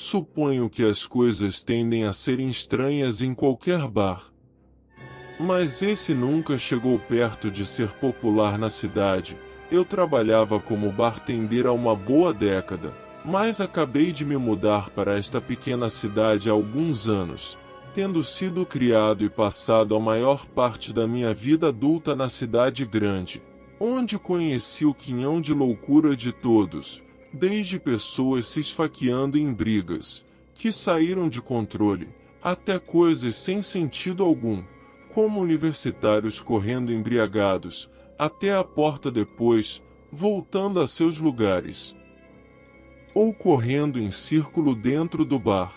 Suponho que as coisas tendem a serem estranhas em qualquer bar. Mas esse nunca chegou perto de ser popular na cidade. Eu trabalhava como bartender há uma boa década, mas acabei de me mudar para esta pequena cidade há alguns anos, tendo sido criado e passado a maior parte da minha vida adulta na cidade grande, onde conheci o quinhão de loucura de todos, desde pessoas se esfaqueando em brigas, que saíram de controle, até coisas sem sentido algum, como universitários correndo embriagados, até a porta depois, voltando a seus lugares. Ou correndo em círculo dentro do bar.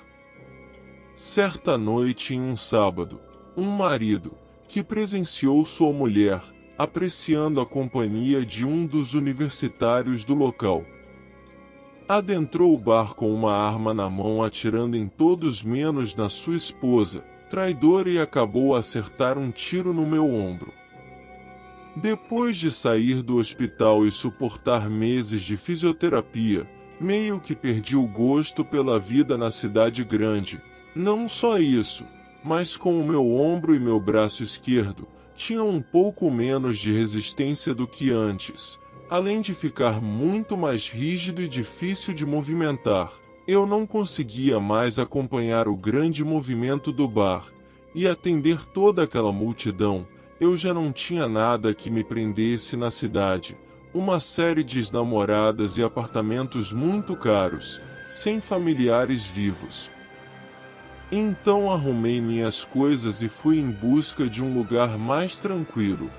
Certa noite em um sábado, um marido, que presenciou sua mulher, apreciando a companhia de um dos universitários do local, adentrou o bar com uma arma na mão atirando em todos menos na sua esposa, traidora, e acabou a acertar um tiro no meu ombro. Depois de sair do hospital e suportar meses de fisioterapia, meio que perdi o gosto pela vida na cidade grande. Não só isso, mas com o meu ombro e meu braço esquerdo, tinham um pouco menos de resistência do que antes. Além de ficar muito mais rígido e difícil de movimentar, eu não conseguia mais acompanhar o grande movimento do bar e atender toda aquela multidão. Eu já não tinha nada que me prendesse na cidade, uma série de namoradas e apartamentos muito caros, sem familiares vivos. Então arrumei minhas coisas e fui em busca de um lugar mais tranquilo.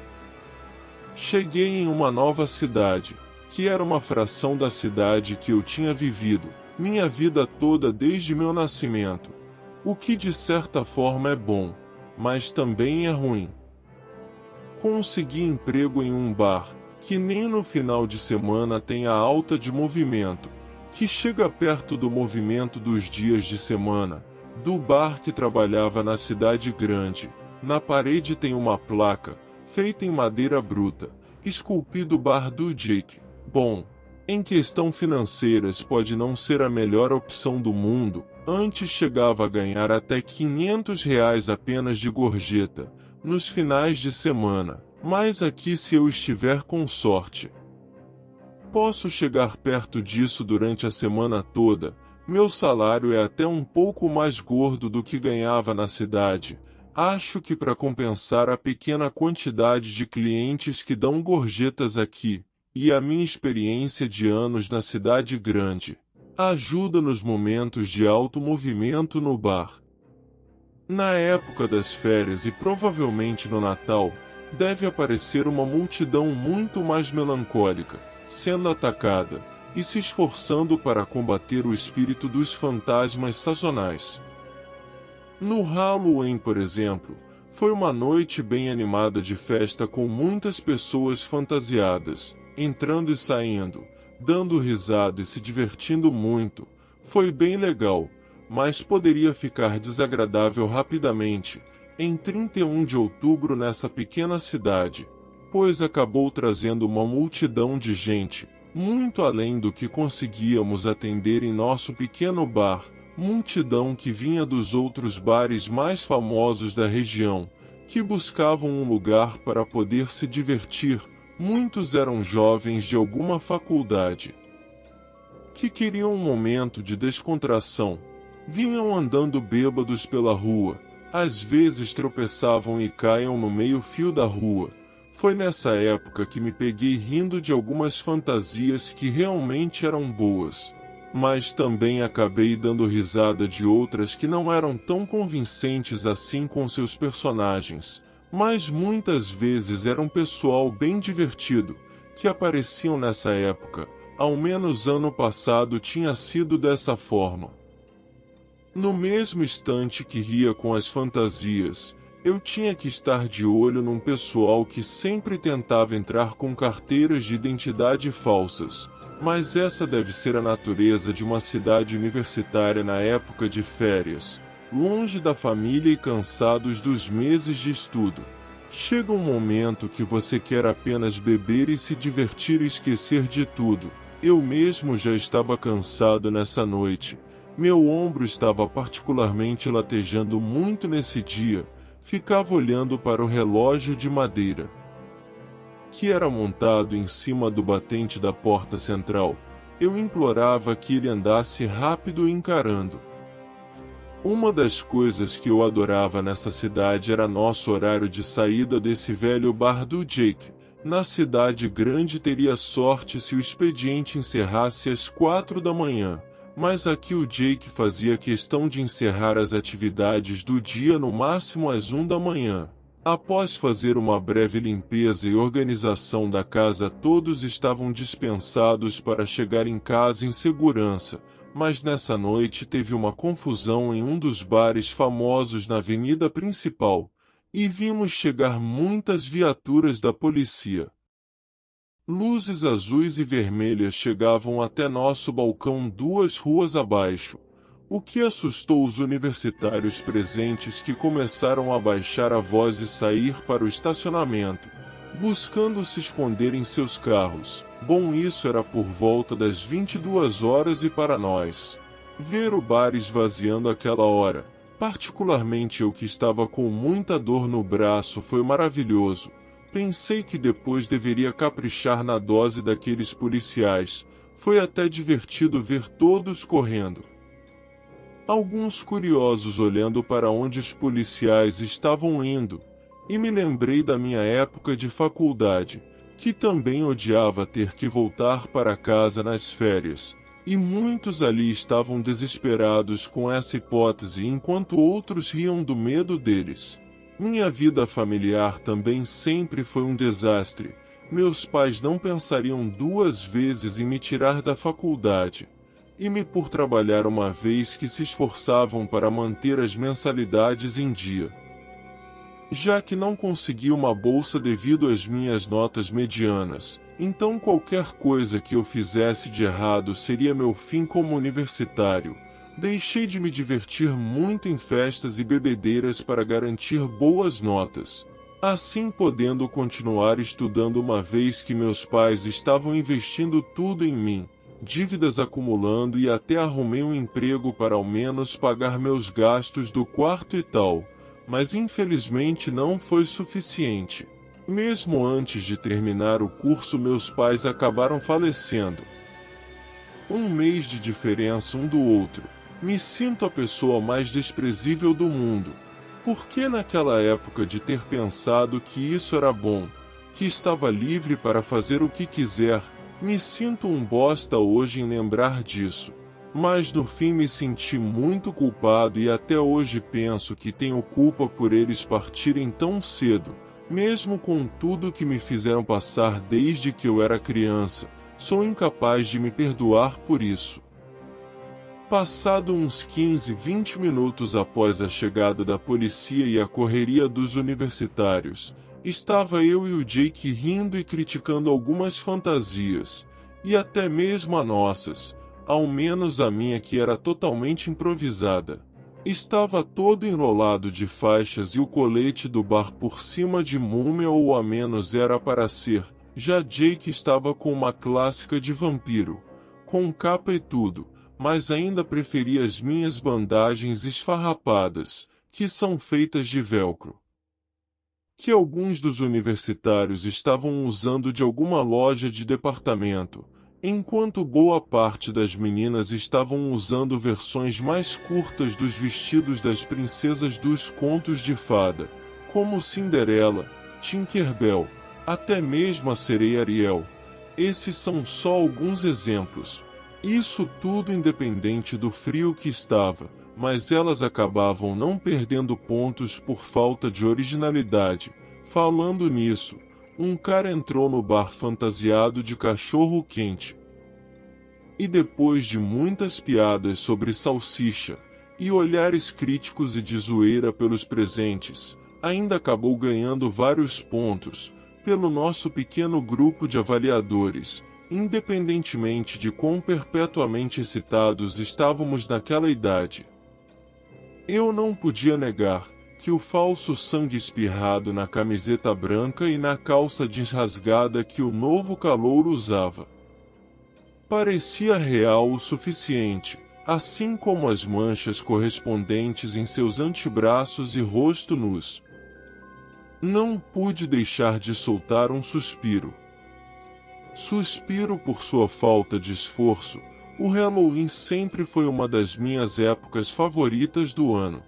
Cheguei em uma nova cidade, que era uma fração da cidade que eu tinha vivido minha vida toda desde meu nascimento, o que de certa forma é bom, mas também é ruim. Consegui emprego em um bar, que nem no final de semana tem a alta de movimento, que chega perto do movimento dos dias de semana, do bar que trabalhava na cidade grande. Na parede tem uma placa, feita em madeira bruta, esculpido Bar do Jake. Bom, em questão financeiras pode não ser a melhor opção do mundo, antes chegava a ganhar até R$ 500 apenas de gorjeta, nos finais de semana, mas aqui se eu estiver com sorte, posso chegar perto disso durante a semana toda. Meu salário é até um pouco mais gordo do que ganhava na cidade. Acho que para compensar a pequena quantidade de clientes que dão gorjetas aqui, e a minha experiência de anos na cidade grande, ajuda nos momentos de alto movimento no bar. Na época das férias e provavelmente no Natal, deve aparecer uma multidão muito mais melancólica, sendo atacada e se esforçando para combater o espírito dos fantasmas sazonais. No Halloween, por exemplo, foi uma noite bem animada de festa com muitas pessoas fantasiadas, entrando e saindo, dando risada e se divertindo muito. Foi bem legal, mas poderia ficar desagradável rapidamente, em 31 de outubro nessa pequena cidade, pois acabou trazendo uma multidão de gente, muito além do que conseguíamos atender em nosso pequeno bar, multidão que vinha dos outros bares mais famosos da região, que buscavam um lugar para poder se divertir. Muitos eram jovens de alguma faculdade, que queriam um momento de descontração. Vinham andando bêbados pela rua, às vezes tropeçavam e caíam no meio-fio da rua. Foi nessa época que me peguei rindo de algumas fantasias que realmente eram boas, mas também acabei dando risada de outras que não eram tão convincentes assim com seus personagens, mas muitas vezes era um pessoal bem divertido, que apareciam nessa época. Ao menos ano passado tinha sido dessa forma. No mesmo instante que ria com as fantasias, eu tinha que estar de olho num pessoal que sempre tentava entrar com carteiras de identidade falsas, mas essa deve ser a natureza de uma cidade universitária na época de férias, longe da família e cansados dos meses de estudo. Chega um momento que você quer apenas beber e se divertir e esquecer de tudo. Eu mesmo já estava cansado nessa noite, Meu ombro estava particularmente latejando muito nesse dia. Ficava olhando para o relógio de madeira, que era montado em cima do batente da porta central. Eu implorava que ele andasse rápido encarando. Uma das coisas que eu adorava nessa cidade era nosso horário de saída desse velho bar do Jake. Na cidade grande teria sorte se o expediente encerrasse às 4 da manhã, mas aqui o Jake fazia questão de encerrar as atividades do dia no máximo às 1 da manhã. Após fazer uma breve limpeza e organização da casa, todos estavam dispensados para chegar em casa em segurança, mas nessa noite teve uma confusão em um dos bares famosos na avenida principal, e vimos chegar muitas viaturas da polícia. Luzes azuis e vermelhas chegavam até nosso balcão 2 ruas abaixo, o que assustou os universitários presentes, que começaram a baixar a voz e sair para o estacionamento, buscando se esconder em seus carros. Bom, isso era por volta das 22 horas e para nós, ver o bar esvaziando àquela hora, particularmente eu que estava com muita dor no braço, foi maravilhoso. Pensei que depois deveria caprichar na dose daqueles policiais. Foi até divertido ver todos correndo. Alguns curiosos olhando para onde os policiais estavam indo, e me lembrei da minha época de faculdade, que também odiava ter que voltar para casa nas férias, e muitos ali estavam desesperados com essa hipótese, enquanto outros riam do medo deles. Minha vida familiar também sempre foi um desastre. Meus pais não pensariam 2 vezes em me tirar da faculdade, e me por trabalhar, uma vez que se esforçavam para manter as mensalidades em dia, já que não consegui uma bolsa devido às minhas notas medianas. Então qualquer coisa que eu fizesse de errado seria meu fim como universitário. Deixei de me divertir muito em festas e bebedeiras para garantir boas notas, assim podendo continuar estudando, uma vez que meus pais estavam investindo tudo em mim. Dívidas acumulando, e até arrumei um emprego para ao menos pagar meus gastos do quarto e tal, mas infelizmente não foi suficiente. Mesmo antes de terminar o curso, meus pais acabaram falecendo. 1 mês de diferença um do outro. Me sinto a pessoa mais desprezível do mundo. Por que naquela época de ter pensado que isso era bom, que estava livre para fazer o que quiser? Me sinto um bosta hoje em lembrar disso, mas no fim me senti muito culpado, e até hoje penso que tenho culpa por eles partirem tão cedo, mesmo com tudo que me fizeram passar desde que eu era criança. Sou incapaz de me perdoar por isso. Passado uns 15-20 minutos após a chegada da polícia e a correria dos universitários, estava eu e o Jake rindo e criticando algumas fantasias, e até mesmo as nossas, ao menos a minha, que era totalmente improvisada. Estava todo enrolado de faixas e o colete do bar por cima de múmia, ou a menos era para ser. Já Jake estava com uma clássica de vampiro, com capa e tudo, mas ainda preferia as minhas bandagens esfarrapadas, que são feitas de velcro, que alguns dos universitários estavam usando de alguma loja de departamento, enquanto boa parte das meninas estavam usando versões mais curtas dos vestidos das princesas dos contos de fada, como Cinderela, Tinkerbell, até mesmo a sereia Ariel. Esses são só alguns exemplos. Isso tudo independente do frio que estava, mas elas acabavam não perdendo pontos por falta de originalidade. Falando nisso, um cara entrou no bar fantasiado de cachorro quente, e depois de muitas piadas sobre salsicha, e olhares críticos e de zoeira pelos presentes, ainda acabou ganhando vários pontos pelo nosso pequeno grupo de avaliadores, independentemente de quão perpetuamente excitados estávamos naquela idade. Eu não podia negar que o falso sangue espirrado na camiseta branca e na calça jeans rasgada que o novo calouro usava parecia real o suficiente, assim como as manchas correspondentes em seus antebraços e rosto nus. Não pude deixar de soltar um suspiro. Suspiro por sua falta de esforço. O Halloween sempre foi uma das minhas épocas favoritas do ano.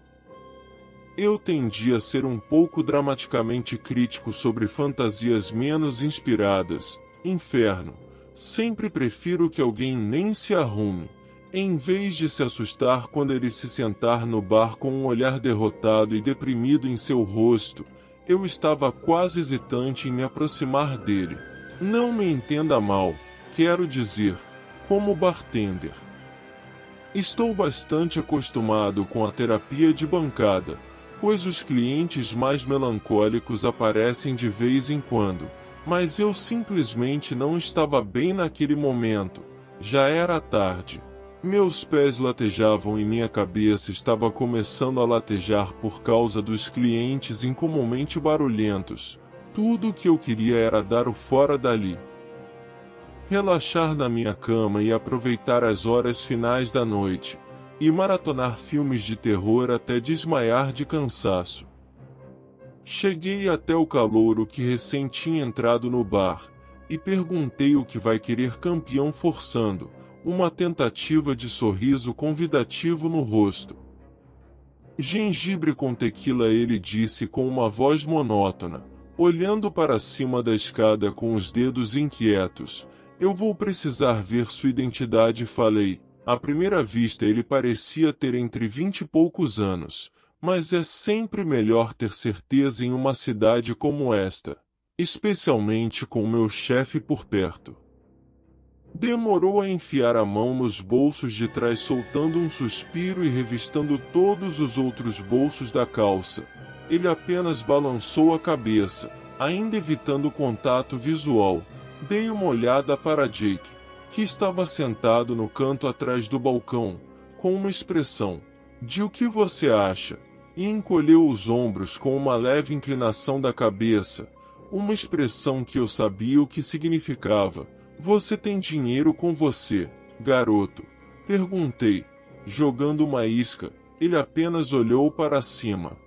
Eu tendi a ser um pouco dramaticamente crítico sobre fantasias menos inspiradas. Inferno. Sempre prefiro que alguém nem se arrume, em vez de se assustar quando ele se sentar no bar com um olhar derrotado e deprimido em seu rosto. Eu estava quase hesitante em me aproximar dele. Não me entenda mal, quero dizer, como bartender. Estou bastante acostumado com a terapia de bancada, pois os clientes mais melancólicos aparecem de vez em quando, mas eu simplesmente não estava bem naquele momento. Já era tarde. Meus pés latejavam e minha cabeça estava começando a latejar por causa dos clientes incomumente barulhentos. Tudo o que eu queria era dar o fora dali. Relaxar na minha cama e aproveitar as horas finais da noite, e maratonar filmes de terror até desmaiar de cansaço. Cheguei até o calouro que recém tinha entrado no bar, e perguntei o que vai querer campeão forçando, uma tentativa de sorriso convidativo no rosto. Gengibre com tequila, ele disse com uma voz monótona, olhando para cima da escada com os dedos inquietos. Eu vou precisar ver sua identidade, falei. À primeira vista ele parecia ter entre 20 e poucos anos, mas é sempre melhor ter certeza em uma cidade como esta, especialmente com meu chefe por perto. Demorou a enfiar a mão nos bolsos de trás, soltando um suspiro e revistando todos os outros bolsos da calça. Ele apenas balançou a cabeça, ainda evitando contato visual. Dei uma olhada para Jake, que estava sentado no canto atrás do balcão, com uma expressão de "o que você acha?" e encolheu os ombros com uma leve inclinação da cabeça, uma expressão que eu sabia o que significava. Você tem dinheiro com você, garoto? Perguntei, jogando uma isca. Ele apenas olhou para cima.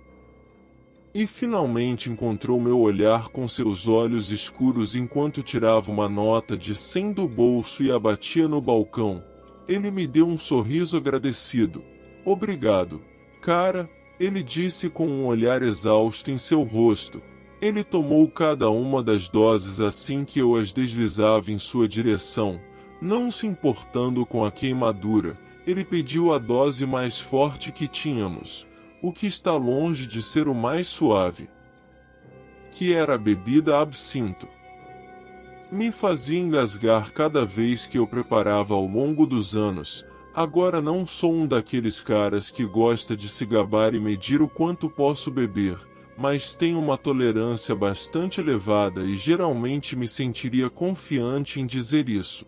E finalmente encontrou meu olhar com seus olhos escuros enquanto tirava uma nota de 100 do bolso e a batia no balcão. Ele me deu um sorriso agradecido. Obrigado, cara, ele disse com um olhar exausto em seu rosto. Ele tomou cada uma das doses assim que eu as deslizava em sua direção, não se importando com a queimadura. Ele pediu a dose mais forte que tínhamos, o que está longe de ser o mais suave, que era a bebida absinto. Me fazia engasgar cada vez que eu preparava ao longo dos anos. Agora não sou um daqueles caras que gosta de se gabar e medir o quanto posso beber, mas tenho uma tolerância bastante elevada e geralmente me sentiria confiante em dizer isso.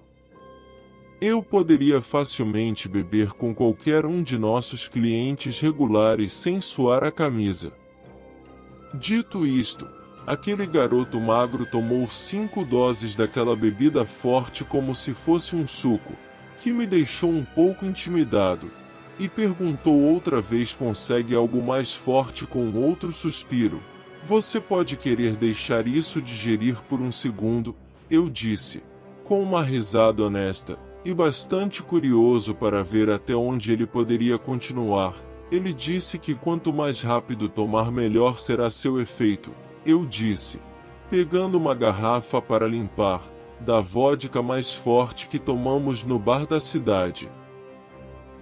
Eu poderia facilmente beber com qualquer um de nossos clientes regulares sem suar a camisa. Dito isto, aquele garoto magro tomou 5 doses daquela bebida forte como se fosse um suco, que me deixou um pouco intimidado, e perguntou outra vez: consegue algo mais forte, com outro suspiro. Você pode querer deixar isso digerir por um segundo, eu disse, com uma risada honesta, e bastante curioso para ver até onde ele poderia continuar. Ele disse que quanto mais rápido tomar, melhor será seu efeito. Eu disse, pegando uma garrafa para limpar, da vodka mais forte que tomamos no bar da cidade.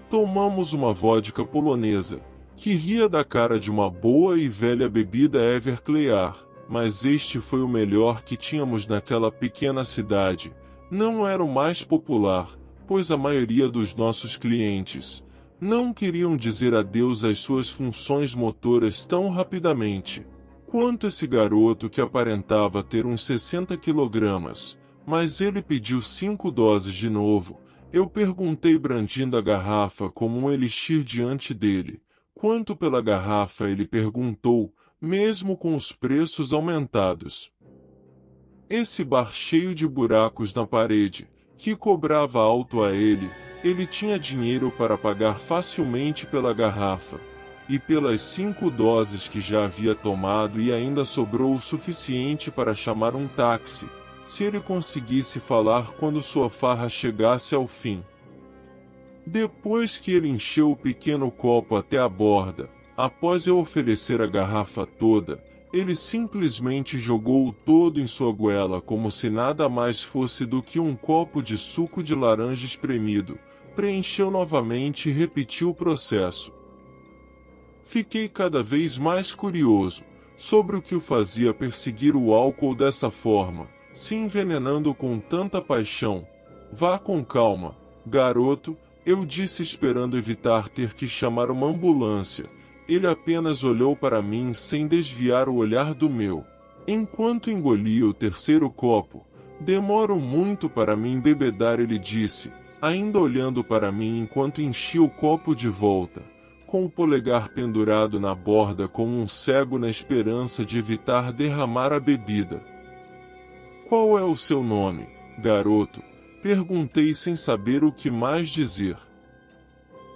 Tomamos uma vodka polonesa, que ria da cara de uma boa e velha bebida Everclear, mas este foi o melhor que tínhamos naquela pequena cidade. Não era o mais popular, pois a maioria dos nossos clientes não queriam dizer adeus às suas funções motoras tão rapidamente quanto esse garoto que aparentava ter uns 60 quilogramas, mas ele pediu 5 doses de novo. Eu perguntei, brandindo a garrafa como um elixir diante dele. Quanto pela garrafa? Ele perguntou, mesmo com os preços aumentados. Esse bar cheio de buracos na parede, que cobrava alto a ele, Ele tinha dinheiro para pagar facilmente pela garrafa, e pelas 5 doses que já havia tomado, e ainda sobrou o suficiente para chamar um táxi, se ele conseguisse falar quando sua farra chegasse ao fim. Depois que ele encheu o pequeno copo até a borda, após eu oferecer a garrafa toda, ele simplesmente jogou-o todo em sua goela como se nada mais fosse do que um copo de suco de laranja espremido, preencheu novamente e repetiu o processo. Fiquei cada vez mais curioso sobre o que o fazia perseguir o álcool dessa forma, se envenenando com tanta paixão. Vá com calma, garoto, eu disse, esperando evitar ter que chamar uma ambulância. Ele apenas olhou para mim sem desviar o olhar do meu. Enquanto engolia o terceiro copo, demoro muito para me embebedar, ele disse, ainda olhando para mim enquanto enchia o copo de volta, com o polegar pendurado na borda como um cego na esperança de evitar derramar a bebida. Qual é o seu nome, garoto? Perguntei sem saber o que mais dizer.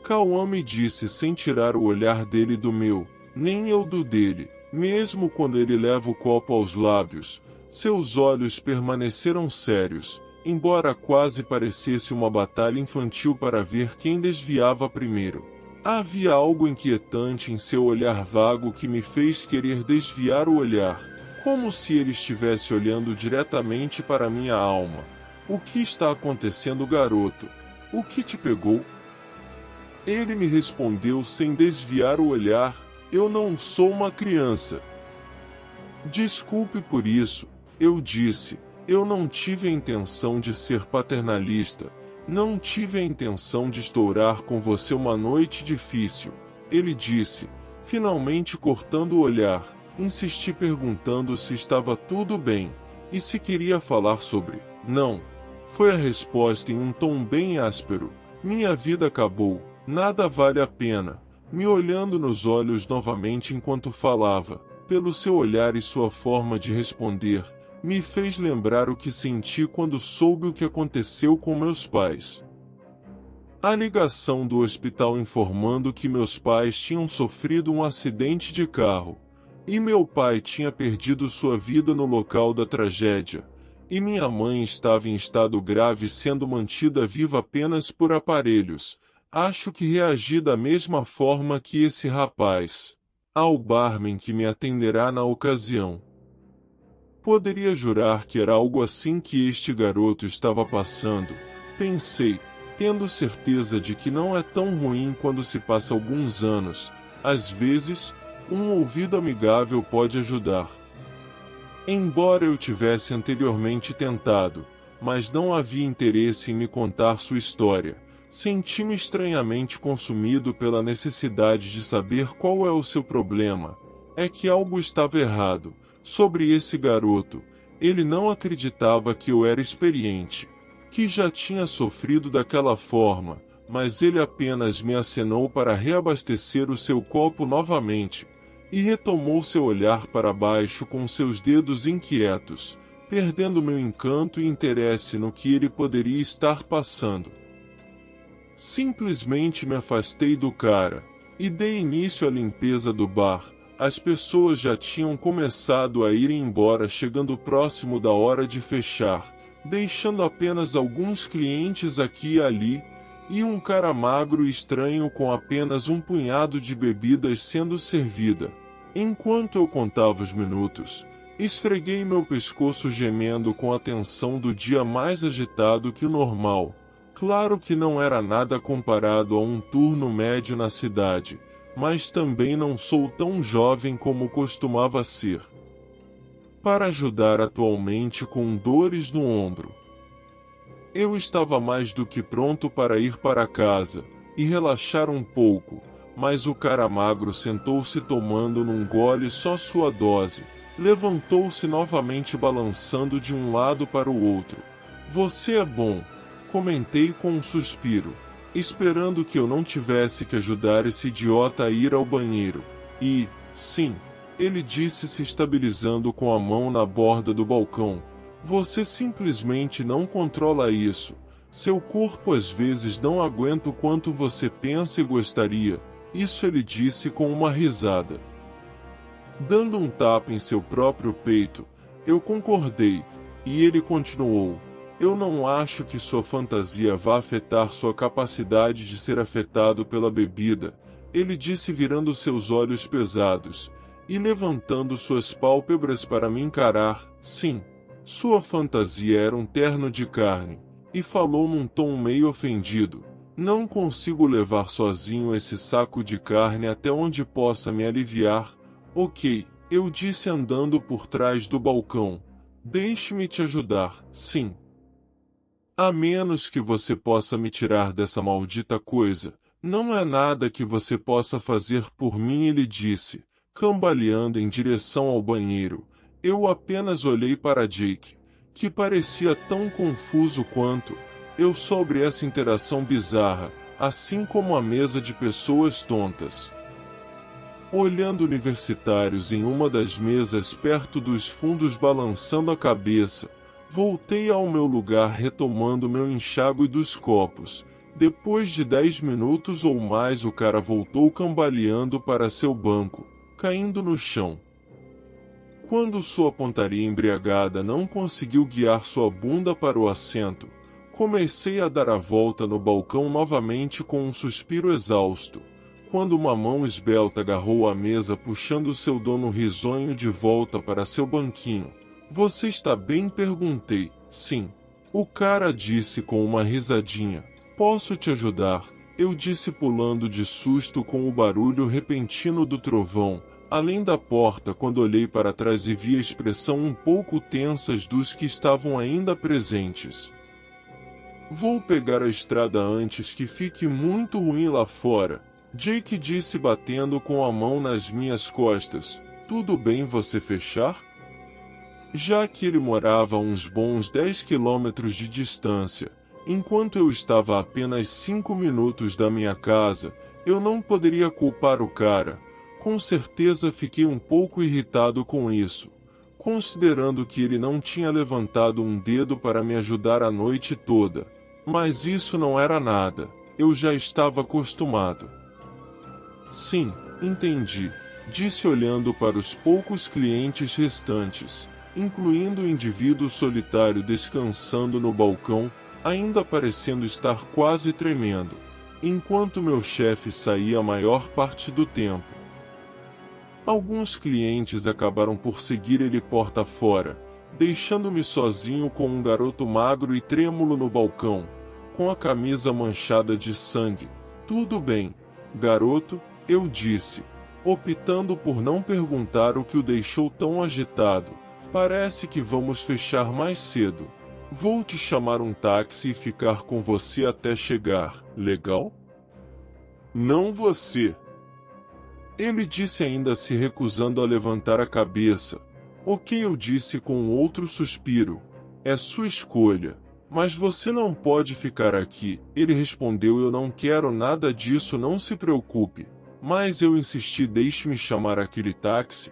Cauã me disse sem tirar o olhar dele do meu, nem eu do dele. Mesmo quando ele leva o copo aos lábios, seus olhos permaneceram sérios, embora quase parecesse uma batalha infantil para ver quem desviava primeiro. Havia algo inquietante em seu olhar vago que me fez querer desviar o olhar, como se ele estivesse olhando diretamente para minha alma. O que está acontecendo, garoto? O que te pegou? Ele me respondeu sem desviar o olhar, eu não sou uma criança. Desculpe por isso, eu disse, eu não tive a intenção de ser paternalista, não tive a intenção de estourar com você uma noite difícil. Ele disse, finalmente cortando o olhar, insisti perguntando se estava tudo bem, e se queria falar sobre. Não. Foi a resposta em um tom bem áspero, minha vida acabou. Nada vale a pena, me olhando nos olhos novamente enquanto falava, pelo seu olhar e sua forma de responder, me fez lembrar o que senti quando soube o que aconteceu com meus pais. A ligação do hospital informando que meus pais tinham sofrido um acidente de carro, e meu pai tinha perdido sua vida no local da tragédia, e minha mãe estava em estado grave sendo mantida viva apenas por aparelhos. Acho que reagi da mesma forma que esse rapaz, ao barman que me atenderá na ocasião. Poderia jurar que era algo assim que este garoto estava passando, pensei, tendo certeza de que não é tão ruim quando se passa alguns anos. Às vezes, um ouvido amigável pode ajudar. Embora eu tivesse anteriormente tentado, mas não havia interesse em me contar sua história. Senti-me estranhamente consumido pela necessidade de saber qual é o seu problema. É que algo estava errado. Sobre esse garoto, ele não acreditava que eu era experiente, que já tinha sofrido daquela forma, mas ele apenas me acenou para reabastecer o seu copo novamente, e retomou seu olhar para baixo com seus dedos inquietos, perdendo meu encanto e interesse no que ele poderia estar passando. Simplesmente me afastei do cara, e dei início à limpeza do bar. As pessoas já tinham começado a ir embora, chegando próximo da hora de fechar, deixando apenas alguns clientes aqui e ali, e um cara magro e estranho com apenas um punhado de bebidas sendo servida. Enquanto eu contava os minutos, esfreguei meu pescoço gemendo com a tensão do dia mais agitado que o normal. Claro que não era nada comparado a um turno médio na cidade, mas também não sou tão jovem como costumava ser. Para ajudar atualmente com dores no ombro. Eu estava mais do que pronto para ir para casa e relaxar um pouco, mas o cara magro sentou-se tomando num gole só sua dose, levantou-se novamente balançando de um lado para o outro. Você é bom, comentei com um suspiro, esperando que eu não tivesse que ajudar esse idiota a ir ao banheiro. E, sim, ele disse se estabilizando com a mão na borda do balcão, você simplesmente não controla isso. Seu corpo às vezes não aguenta o quanto você pensa e gostaria, isso ele disse com uma risada. Dando um tapa em seu próprio peito, eu concordei, e ele continuou. Eu não acho que sua fantasia vá afetar sua capacidade de ser afetado pela bebida, ele disse virando seus olhos pesados, e levantando suas pálpebras para me encarar. Sim, sua fantasia era um terno de carne, e falou num tom meio ofendido. Não consigo levar sozinho esse saco de carne até onde possa me aliviar. Ok, eu disse andando por trás do balcão. Deixe-me te ajudar, sim. A menos que você possa me tirar dessa maldita coisa, não é nada que você possa fazer por mim, ele disse, cambaleando em direção ao banheiro. Eu apenas olhei para Jake, que parecia tão confuso quanto eu sobre essa interação bizarra, assim como a mesa de pessoas tontas. Olhando universitários em uma das mesas perto dos fundos balançando a cabeça, voltei ao meu lugar retomando meu enxágue dos copos. Depois de 10 minutos ou mais o cara voltou cambaleando para seu banco, caindo no chão. Quando sua pontaria embriagada não conseguiu guiar sua bunda para o assento, comecei a dar a volta no balcão novamente com um suspiro exausto, quando uma mão esbelta agarrou a mesa puxando seu dono risonho de volta para seu banquinho. Você está bem? Perguntei. Sim. O cara disse com uma risadinha. Posso te ajudar? Eu disse pulando de susto com o barulho repentino do trovão, além da porta quando olhei para trás e vi a expressão um pouco tensas dos que estavam ainda presentes. Vou pegar a estrada antes que fique muito ruim lá fora, Jake disse batendo com a mão nas minhas costas. Tudo bem você fechar? Já que ele morava a uns bons 10 quilômetros de distância, enquanto eu estava a apenas 5 minutos da minha casa, eu não poderia culpar o cara. Com certeza fiquei um pouco irritado com isso, considerando que ele não tinha levantado um dedo para me ajudar a noite toda. Mas isso não era nada, eu já estava acostumado. Sim, entendi, disse olhando para os poucos clientes restantes, incluindo o indivíduo solitário descansando no balcão, ainda parecendo estar quase tremendo, enquanto meu chefe saía a maior parte do tempo. Alguns clientes acabaram por seguir ele porta fora, deixando-me sozinho com um garoto magro e trêmulo no balcão, com a camisa manchada de sangue. Tudo bem, garoto, eu disse, optando por não perguntar o que o deixou tão agitado. Parece que vamos fechar mais cedo. Vou te chamar um táxi e ficar com você até chegar, legal? Não você. Ele disse ainda se recusando a levantar a cabeça. Ok, eu disse com outro suspiro. É sua escolha. Mas você não pode ficar aqui. Ele respondeu, eu não quero nada disso, não se preocupe. Mas eu insisti, deixe-me chamar aquele táxi.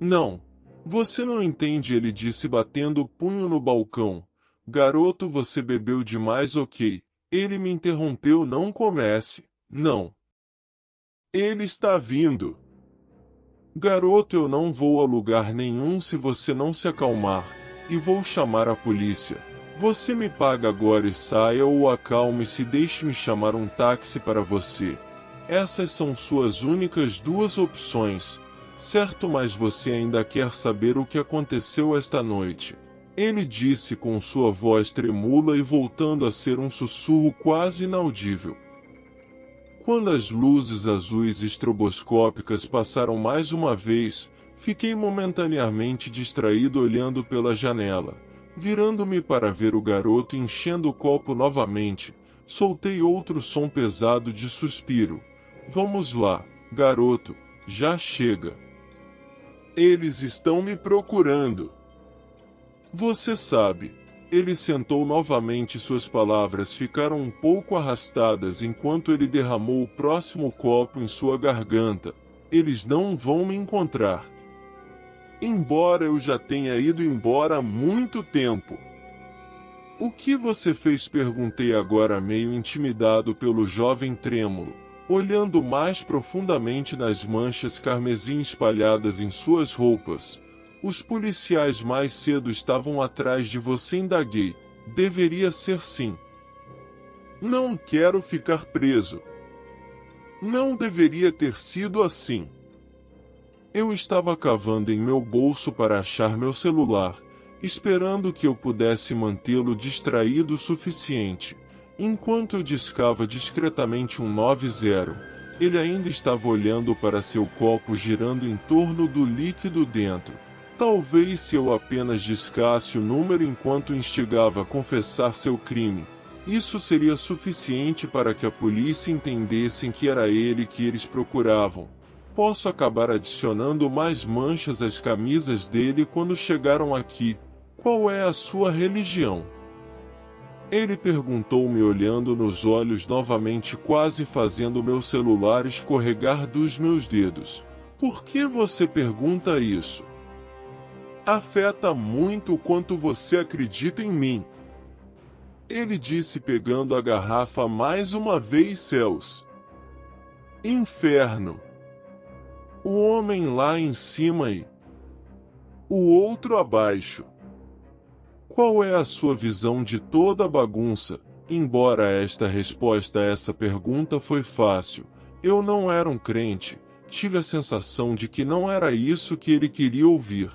Não. Você não entende, ele disse batendo o punho no balcão. Garoto, você bebeu demais, ok. Ele me interrompeu, não comece. Não. Ele está vindo. Garoto, eu não vou a lugar nenhum se você não se acalmar, e vou chamar a polícia. Você me paga agora e saia ou acalme-se e deixe-me chamar um táxi para você. Essas são suas únicas duas opções, certo? Mas você ainda quer saber o que aconteceu esta noite. Ele disse com sua voz tremula e voltando a ser um sussurro quase inaudível. Quando as luzes azuis estroboscópicas passaram mais uma vez, fiquei momentaneamente distraído olhando pela janela. Virando-me para ver o garoto enchendo o copo novamente, soltei outro som pesado de suspiro. Vamos lá, garoto, já chega. Eles estão me procurando. Você sabe. Ele sentou novamente, suas palavras ficaram um pouco arrastadas enquanto ele derramou o próximo copo em sua garganta. Eles não vão me encontrar. Embora eu já tenha ido embora há muito tempo. O que você fez? Perguntei agora meio intimidado pelo jovem trêmulo, olhando mais profundamente nas manchas carmesim espalhadas em suas roupas. Os policiais mais cedo estavam atrás de você, indaguei. Deveria ser sim. Não quero ficar preso. Não deveria ter sido assim. Eu estava cavando em meu bolso para achar meu celular, esperando que eu pudesse mantê-lo distraído o suficiente. Enquanto eu discava discretamente um 90, ele ainda estava olhando para seu copo girando em torno do líquido dentro. Talvez se eu apenas discasse o número enquanto instigava a confessar seu crime, isso seria suficiente para que a polícia entendesse que era ele que eles procuravam. Posso acabar adicionando mais manchas às camisas dele quando chegaram aqui. Qual é a sua religião? Ele perguntou, me olhando nos olhos novamente, quase fazendo meu celular escorregar dos meus dedos. Por que você pergunta isso? Afeta muito o quanto você acredita em mim. Ele disse, pegando a garrafa mais uma vez. Céus. Inferno. O homem lá em cima e o outro abaixo. Qual é a sua visão de toda a bagunça? Embora esta resposta a essa pergunta foi fácil, eu não era um crente, tive a sensação de que não era isso que ele queria ouvir.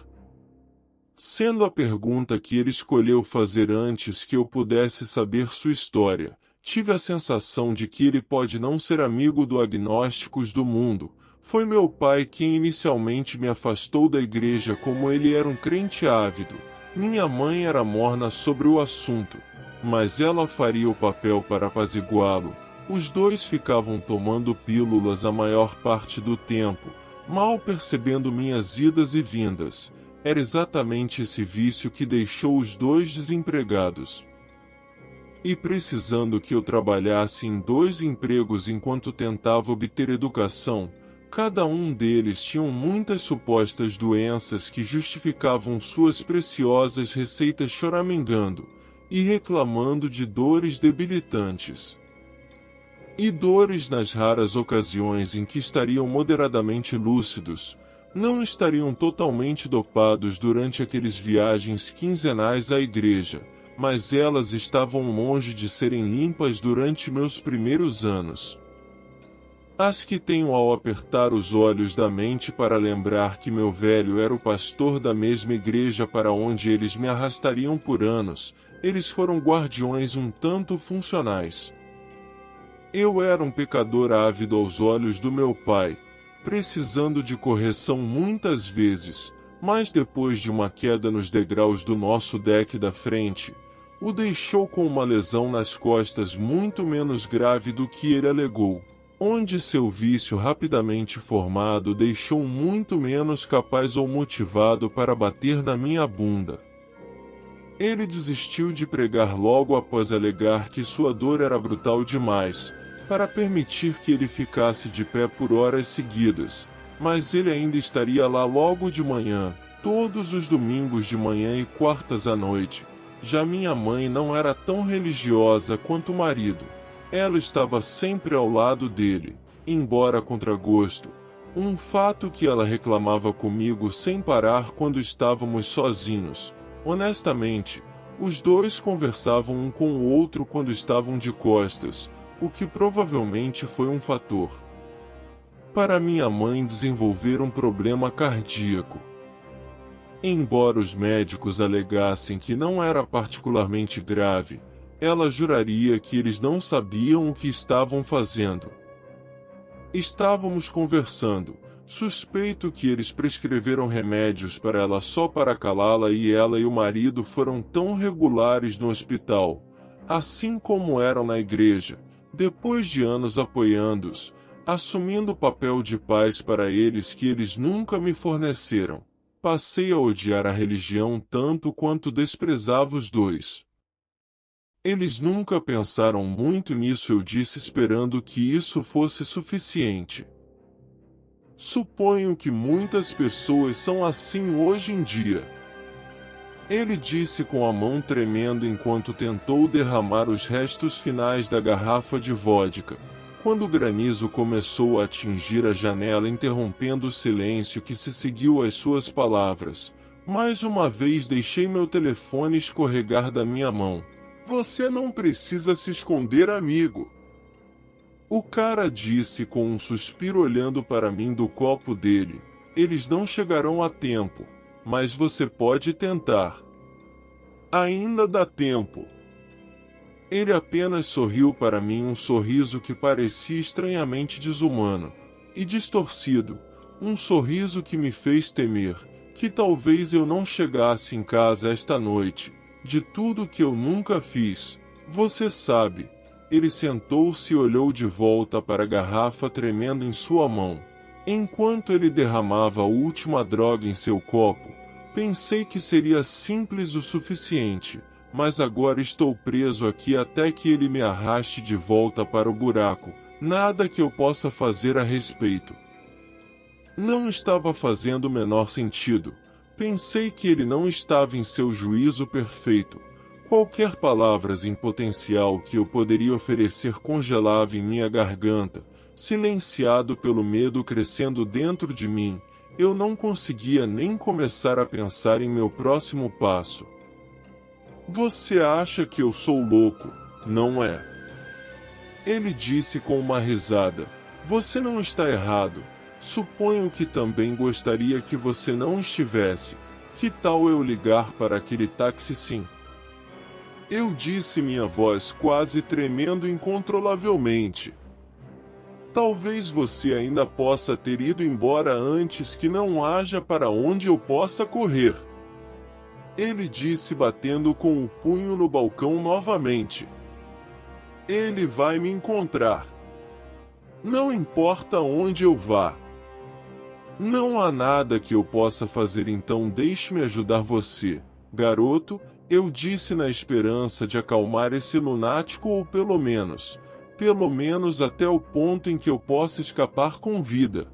Sendo a pergunta que ele escolheu fazer antes que eu pudesse saber sua história, tive a sensação de que ele pode não ser amigo do agnósticos do mundo. Foi meu pai quem inicialmente me afastou da igreja, como ele era um crente ávido. Minha mãe era morna sobre o assunto, mas ela faria o papel para apaziguá-lo. Os dois ficavam tomando pílulas a maior parte do tempo, mal percebendo minhas idas e vindas. Era exatamente esse vício que deixou os dois desempregados. E precisando que eu trabalhasse em 2 empregos enquanto tentava obter educação, cada um deles tinha muitas supostas doenças que justificavam suas preciosas receitas, choramingando e reclamando de dores debilitantes. E dores nas raras ocasiões em que estariam moderadamente lúcidos, não estariam totalmente dopados durante aqueles viagens quinzenais à igreja, mas elas estavam longe de serem limpas durante meus primeiros anos. As que tenho ao apertar os olhos da mente para lembrar que meu velho era o pastor da mesma igreja para onde eles me arrastariam por anos, eles foram guardiões um tanto funcionais. Eu era um pecador ávido aos olhos do meu pai, precisando de correção muitas vezes, mas depois de uma queda nos degraus do nosso deck da frente, o deixou com uma lesão nas costas muito menos grave do que ele alegou, onde seu vício rapidamente formado deixou muito menos capaz ou motivado para bater na minha bunda. Ele desistiu de pregar logo após alegar que sua dor era brutal demais para permitir que ele ficasse de pé por horas seguidas, mas ele ainda estaria lá logo de manhã, todos os domingos de manhã e quartas à noite. Já minha mãe não era tão religiosa quanto o marido. Ela estava sempre ao lado dele, embora a contragosto, um fato que ela reclamava comigo sem parar quando estávamos sozinhos. Honestamente, os dois conversavam um com o outro quando estavam de costas, o que provavelmente foi um fator para minha mãe desenvolver um problema cardíaco. Embora os médicos alegassem que não era particularmente grave, ela juraria que eles não sabiam o que estavam fazendo. Estávamos conversando. Suspeito que eles prescreveram remédios para ela só para calá-la, e ela e o marido foram tão regulares no hospital, assim como eram na igreja, depois de anos apoiando-os, assumindo o papel de pais para eles que eles nunca me forneceram. Passei a odiar a religião tanto quanto desprezava os dois. Eles nunca pensaram muito nisso, eu disse, esperando que isso fosse suficiente. Suponho que muitas pessoas são assim hoje em dia. Ele disse com a mão tremendo enquanto tentou derramar os restos finais da garrafa de vodka. Quando o granizo começou a atingir a janela, interrompendo o silêncio que se seguiu às suas palavras, mais uma vez deixei meu telefone escorregar da minha mão. Você não precisa se esconder, amigo. O cara disse com um suspiro olhando para mim do copo dele. Eles não chegarão a tempo, mas você pode tentar. Ainda dá tempo. Ele apenas sorriu para mim, um sorriso que parecia estranhamente desumano e distorcido, um sorriso que me fez temer que talvez eu não chegasse em casa esta noite, de tudo que eu nunca fiz. Você sabe. Ele sentou-se e olhou de volta para a garrafa tremendo em sua mão. Enquanto ele derramava a última droga em seu copo, pensei que seria simples o suficiente, mas agora estou preso aqui até que ele me arraste de volta para o buraco. Nada que eu possa fazer a respeito. Não estava fazendo o menor sentido. Pensei que ele não estava em seu juízo perfeito. Qualquer palavras em potencial que eu poderia oferecer congelava em minha garganta, silenciado pelo medo crescendo dentro de mim. Eu não conseguia nem começar a pensar em meu próximo passo. Você acha que eu sou louco, não é? Ele disse com uma risada. Você não está errado. Suponho que também gostaria que você não estivesse. Que tal eu ligar para aquele táxi sim? Eu disse, minha voz quase tremendo incontrolavelmente. Talvez você ainda possa ter ido embora antes que não haja para onde eu possa correr. Ele disse batendo com o punho no balcão novamente. Ele vai me encontrar. Não importa onde eu vá. Não há nada que eu possa fazer, então deixe-me ajudar você, garoto. Eu disse na esperança de acalmar esse lunático ou pelo menos até o ponto em que eu possa escapar com vida.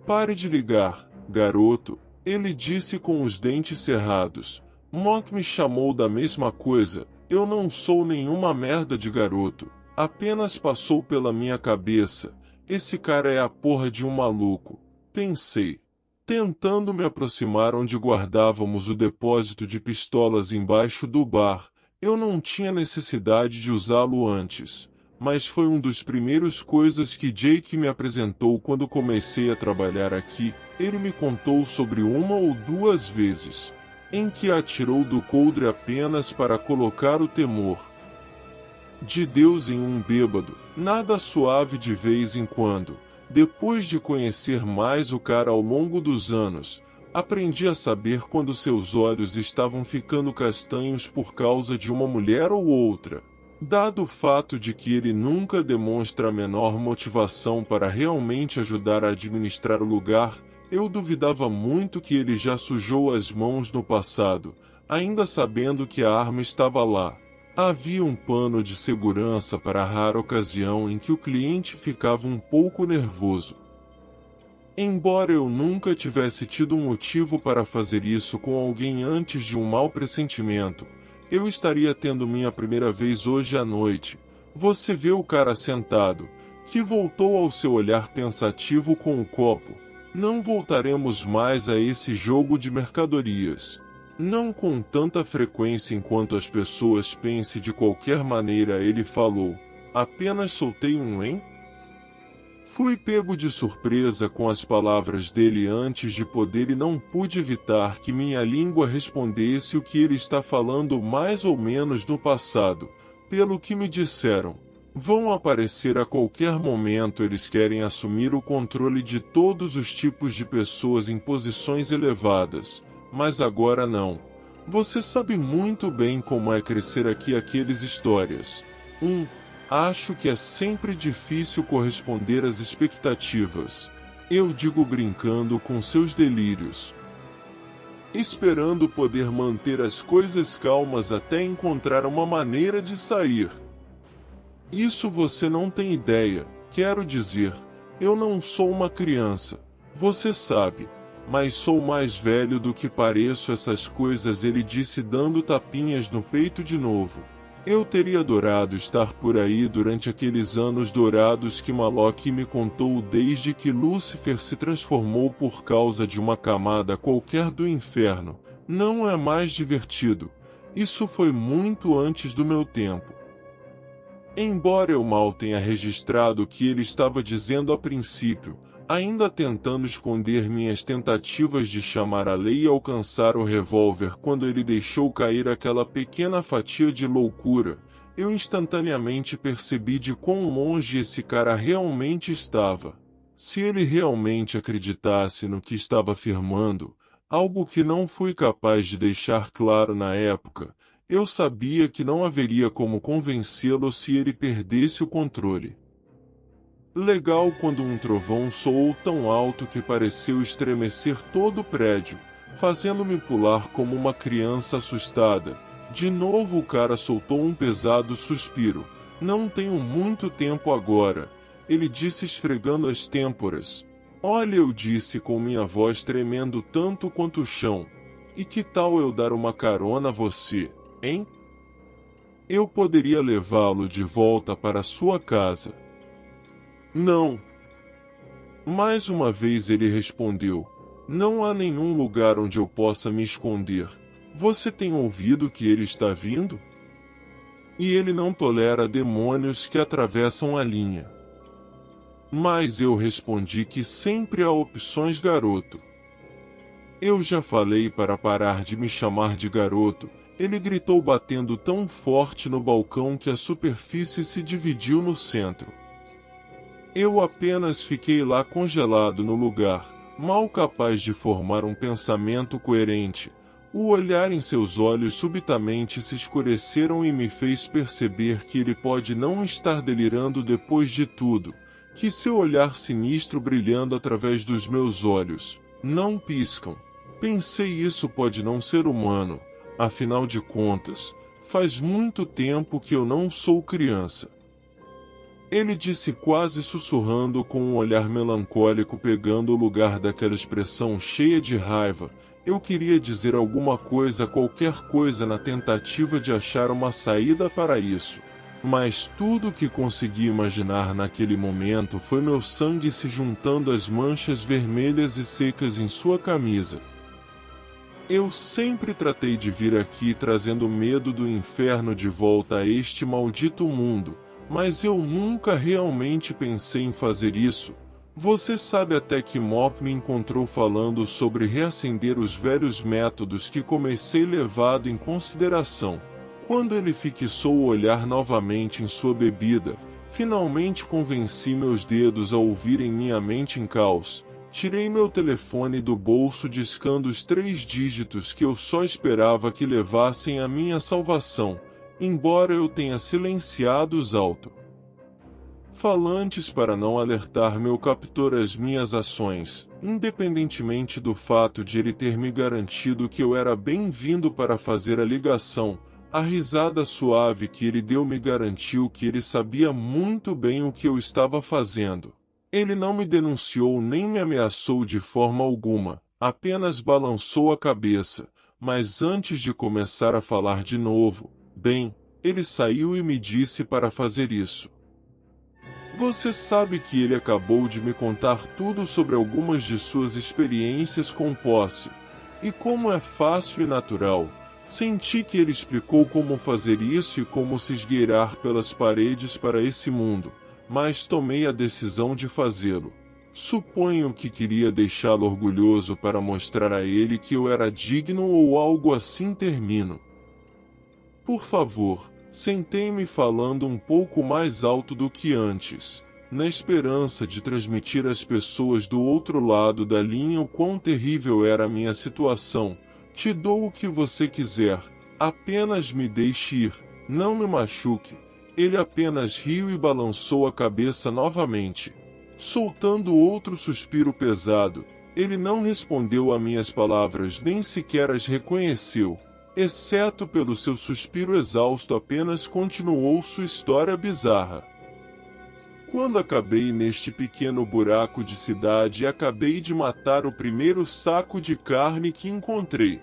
Pare de ligar, garoto, ele disse com os dentes cerrados. Mock me chamou da mesma coisa. Eu não sou nenhuma merda de garoto. Apenas passou pela minha cabeça. Esse cara é a porra de um maluco. Pensei. Tentando me aproximar onde guardávamos o depósito de pistolas embaixo do bar. Eu não tinha necessidade de usá-lo antes, mas foi um dos primeiros coisas que Jake me apresentou quando comecei a trabalhar aqui. Ele me contou sobre uma ou duas vezes em que atirou do coldre apenas para colocar o temor de Deus em um bêbado, nada suave de vez em quando. Depois de conhecer mais o cara ao longo dos anos, aprendi a saber quando seus olhos estavam ficando castanhos por causa de uma mulher ou outra. Dado o fato de que ele nunca demonstra a menor motivação para realmente ajudar a administrar o lugar, eu duvidava muito que ele já sujou as mãos no passado, ainda sabendo que a arma estava lá. Havia um pano de segurança para a rara ocasião em que o cliente ficava um pouco nervoso. Embora eu nunca tivesse tido um motivo para fazer isso com alguém antes de um mau pressentimento, eu estaria tendo minha primeira vez hoje à noite. Você vê o cara sentado, que voltou ao seu olhar pensativo com o copo. Não voltaremos mais a esse jogo de mercadorias. Não com tanta frequência enquanto as pessoas pensem de qualquer maneira, ele falou. Apenas soltei um hein? Fui pego de surpresa com as palavras dele antes de poder e não pude evitar que minha língua respondesse o que ele está falando mais ou menos no passado. Pelo que me disseram, vão aparecer a qualquer momento. Eles querem assumir o controle de todos os tipos de pessoas em posições elevadas. Mas agora não. Você sabe muito bem como é crescer aqui aqueles histórias. Acho que é sempre difícil corresponder às expectativas. Eu digo brincando com seus delírios. Esperando poder manter as coisas calmas até encontrar uma maneira de sair. Isso você não tem ideia, quero dizer. Eu não sou uma criança. Você sabe. mas sou mais velho do que pareço. Essas coisas, ele disse, dando tapinhas no peito de novo. Eu teria adorado estar por aí durante aqueles anos dourados que Maloque me contou, desde que Lúcifer se transformou por causa de uma camada qualquer do inferno. Não é mais divertido. Isso foi muito antes do meu tempo. Embora eu mal tenha registrado o que ele estava dizendo a princípio, ainda tentando esconder minhas tentativas de chamar a lei e alcançar o revólver quando ele deixou cair aquela pequena fatia de loucura, eu instantaneamente percebi de quão longe esse cara realmente estava. Se ele realmente acreditasse no que estava afirmando, algo que não fui capaz de deixar claro na época, eu sabia que não haveria como convencê-lo se ele perdesse o controle. Legal quando um trovão soou tão alto que pareceu estremecer todo o prédio, fazendo-me pular como uma criança assustada. De novo o cara soltou um pesado suspiro. Não tenho muito tempo agora, ele disse esfregando as têmporas. Olha, eu disse com minha voz tremendo tanto quanto o chão. E que tal eu dar uma carona a você, hein? Eu poderia levá-lo de volta para sua casa. Não. Mais uma vez ele respondeu. Não há nenhum lugar onde eu possa me esconder. Você tem ouvido que ele está vindo? E ele não tolera demônios que atravessam a linha. Mas eu respondi que sempre há opções, garoto. Eu já falei para parar de me chamar de garoto, ele gritou batendo tão forte no balcão que a superfície se dividiu no centro. Eu apenas fiquei lá congelado no lugar, mal capaz de formar um pensamento coerente. O olhar em seus olhos subitamente se escureceram e me fez perceber que ele pode não estar delirando depois de tudo, que seu olhar sinistro brilhando através dos meus olhos, não piscam. Pensei, isso pode não ser humano, afinal de contas, faz muito tempo que eu não sou criança. Ele disse quase sussurrando com um olhar melancólico pegando o lugar daquela expressão cheia de raiva. Eu queria dizer alguma coisa, qualquer coisa na tentativa de achar uma saída para isso. Mas tudo o que consegui imaginar naquele momento foi meu sangue se juntando às manchas vermelhas e secas em sua camisa. Eu sempre tratei de vir aqui trazendo medo do inferno de volta a este maldito mundo. Mas eu nunca realmente pensei em fazer isso. Você sabe até que Mop me encontrou falando sobre reacender os velhos métodos que comecei levado em consideração. Quando ele fixou o olhar novamente em sua bebida, finalmente convenci meus dedos a ouvirem minha mente em caos. Tirei meu telefone do bolso discando os 3 dígitos que eu só esperava que levassem à minha salvação. Embora eu tenha silenciado os alto-falantes para não alertar meu captor às minhas ações, independentemente do fato de ele ter me garantido que eu era bem-vindo para fazer a ligação, a risada suave que ele deu me garantiu que ele sabia muito bem o que eu estava fazendo. Ele não me denunciou nem me ameaçou de forma alguma, apenas balançou a cabeça, mas antes de começar a falar de novo, bem, ele saiu e me disse para fazer isso. Você sabe que ele acabou de me contar tudo sobre algumas de suas experiências com posse. E como é fácil e natural, senti que ele explicou como fazer isso e como se esgueirar pelas paredes para esse mundo, mas tomei a decisão de fazê-lo. Suponho que queria deixá-lo orgulhoso para mostrar a ele que eu era digno ou algo assim. Termino. Por favor, sentei-me falando um pouco mais alto do que antes, na esperança de transmitir às pessoas do outro lado da linha o quão terrível era a minha situação. Te dou o que você quiser, apenas me deixe ir, não me machuque. Ele apenas riu e balançou a cabeça novamente. Soltando outro suspiro pesado, ele não respondeu a minhas palavras nem sequer as reconheceu. Exceto pelo seu suspiro exausto, apenas continuou sua história bizarra. Quando acabei neste pequeno buraco de cidade, acabei de matar o primeiro saco de carne que encontrei.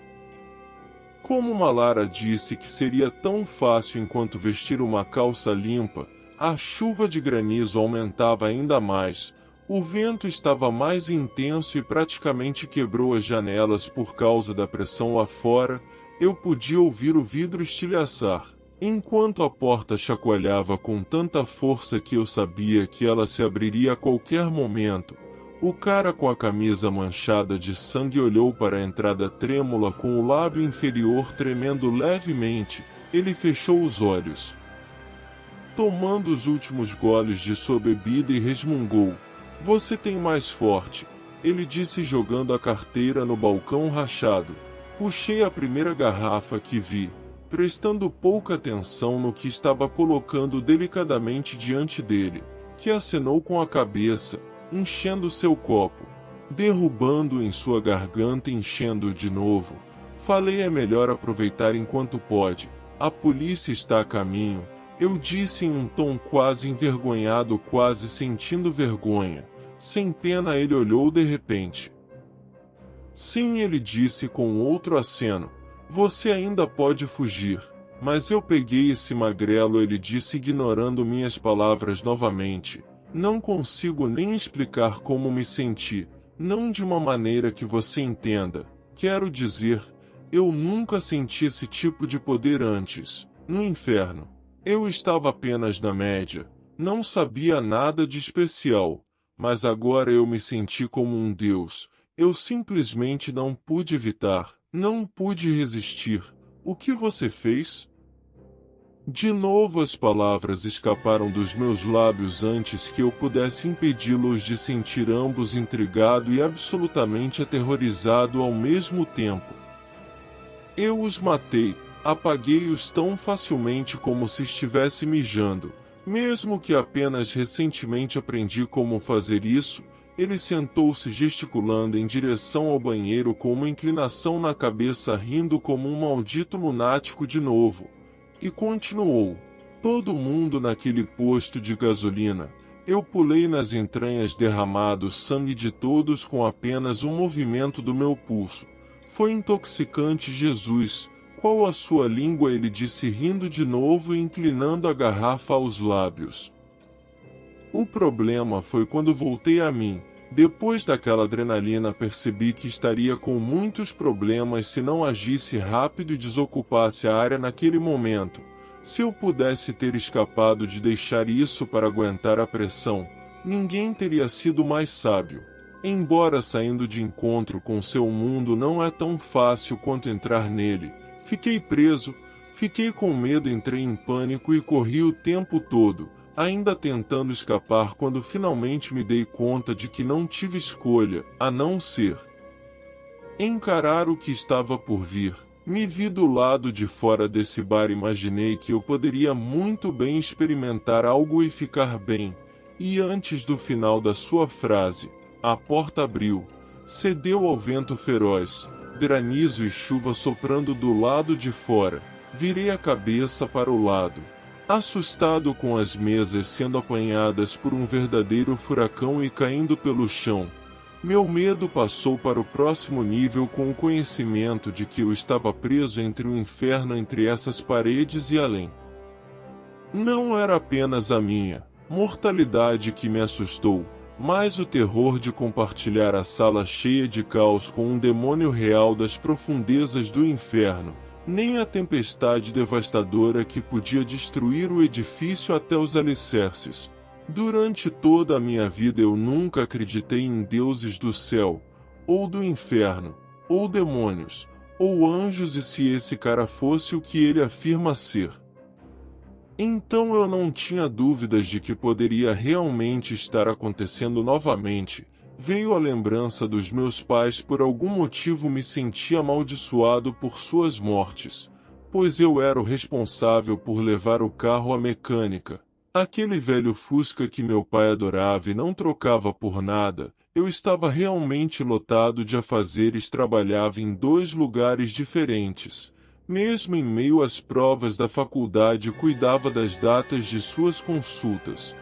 Como Malara disse que seria tão fácil enquanto vestir uma calça limpa, a chuva de granizo aumentava ainda mais. O vento estava mais intenso e praticamente quebrou as janelas por causa da pressão lá fora. Eu podia ouvir o vidro estilhaçar, enquanto a porta chacoalhava com tanta força que eu sabia que ela se abriria a qualquer momento. O cara com a camisa manchada de sangue olhou para a entrada trêmula com o lábio inferior tremendo levemente. Ele fechou os olhos, tomando os últimos goles de sua bebida, e resmungou. Você tem mais forte, ele disse jogando a carteira no balcão rachado. Puxei a primeira garrafa que vi, prestando pouca atenção no que estava colocando delicadamente diante dele, que acenou com a cabeça, enchendo seu copo, derrubando em sua garganta, enchendo de novo. Falei, é melhor aproveitar enquanto pode. A polícia está a caminho, eu disse em um tom quase envergonhado, quase sentindo vergonha. Sem pena, ele olhou de repente. Sim, ele disse com outro aceno. Você ainda pode fugir. Mas eu peguei esse magrelo, ele disse ignorando minhas palavras novamente. Não consigo nem explicar como me senti, não de uma maneira que você entenda. Quero dizer, eu nunca senti esse tipo de poder antes. No inferno, eu estava apenas na média, não sabia nada de especial, mas agora eu me senti como um deus. Eu simplesmente não pude evitar, não pude resistir. O que você fez? De novo as palavras escaparam dos meus lábios antes que eu pudesse impedi-los de sentir, ambos intrigado e absolutamente aterrorizado ao mesmo tempo. Eu os matei, apaguei-os tão facilmente como se estivesse mijando. Mesmo que apenas recentemente aprendi como fazer isso. Ele sentou-se gesticulando em direção ao banheiro com uma inclinação na cabeça, rindo como um maldito lunático de novo. E continuou. Todo mundo naquele posto de gasolina. Eu pulei nas entranhas, derramado sangue de todos com apenas um movimento do meu pulso. Foi intoxicante, Jesus. Qual a sua língua? Ele disse rindo de novo e inclinando a garrafa aos lábios. O problema foi quando voltei a mim. Depois daquela adrenalina, percebi que estaria com muitos problemas se não agisse rápido e desocupasse a área naquele momento. Se eu pudesse ter escapado de deixar isso para aguentar a pressão, ninguém teria sido mais sábio. Embora saindo de encontro com seu mundo não é tão fácil quanto entrar nele, fiquei preso, fiquei com medo, entrei em pânico e corri o tempo todo, ainda tentando escapar, quando finalmente me dei conta de que não tive escolha, a não ser encarar o que estava por vir. Me vi do lado de fora desse bar, imaginei que eu poderia muito bem experimentar algo e ficar bem. E antes do final da sua frase, a porta abriu, cedeu ao vento feroz, granizo e chuva soprando do lado de fora. Virei a cabeça para o lado, assustado com as mesas sendo apanhadas por um verdadeiro furacão e caindo pelo chão. Meu medo passou para o próximo nível com o conhecimento de que eu estava preso entre o inferno, entre essas paredes e além. Não era apenas a minha mortalidade que me assustou, mas o terror de compartilhar a sala cheia de caos com um demônio real das profundezas do inferno. Nem a tempestade devastadora que podia destruir o edifício até os alicerces. Durante toda a minha vida eu nunca acreditei em deuses do céu, ou do inferno, ou demônios, ou anjos, e se esse cara fosse o que ele afirma ser, então eu não tinha dúvidas de que poderia realmente estar acontecendo novamente. Veio a lembrança dos meus pais. Por algum motivo me senti amaldiçoado por suas mortes, pois eu era o responsável por levar o carro à mecânica. Aquele velho Fusca que meu pai adorava e não trocava por nada. Eu estava realmente lotado de afazeres, trabalhava em 2 lugares diferentes. Mesmo em meio às provas da faculdade, cuidava das datas de suas consultas.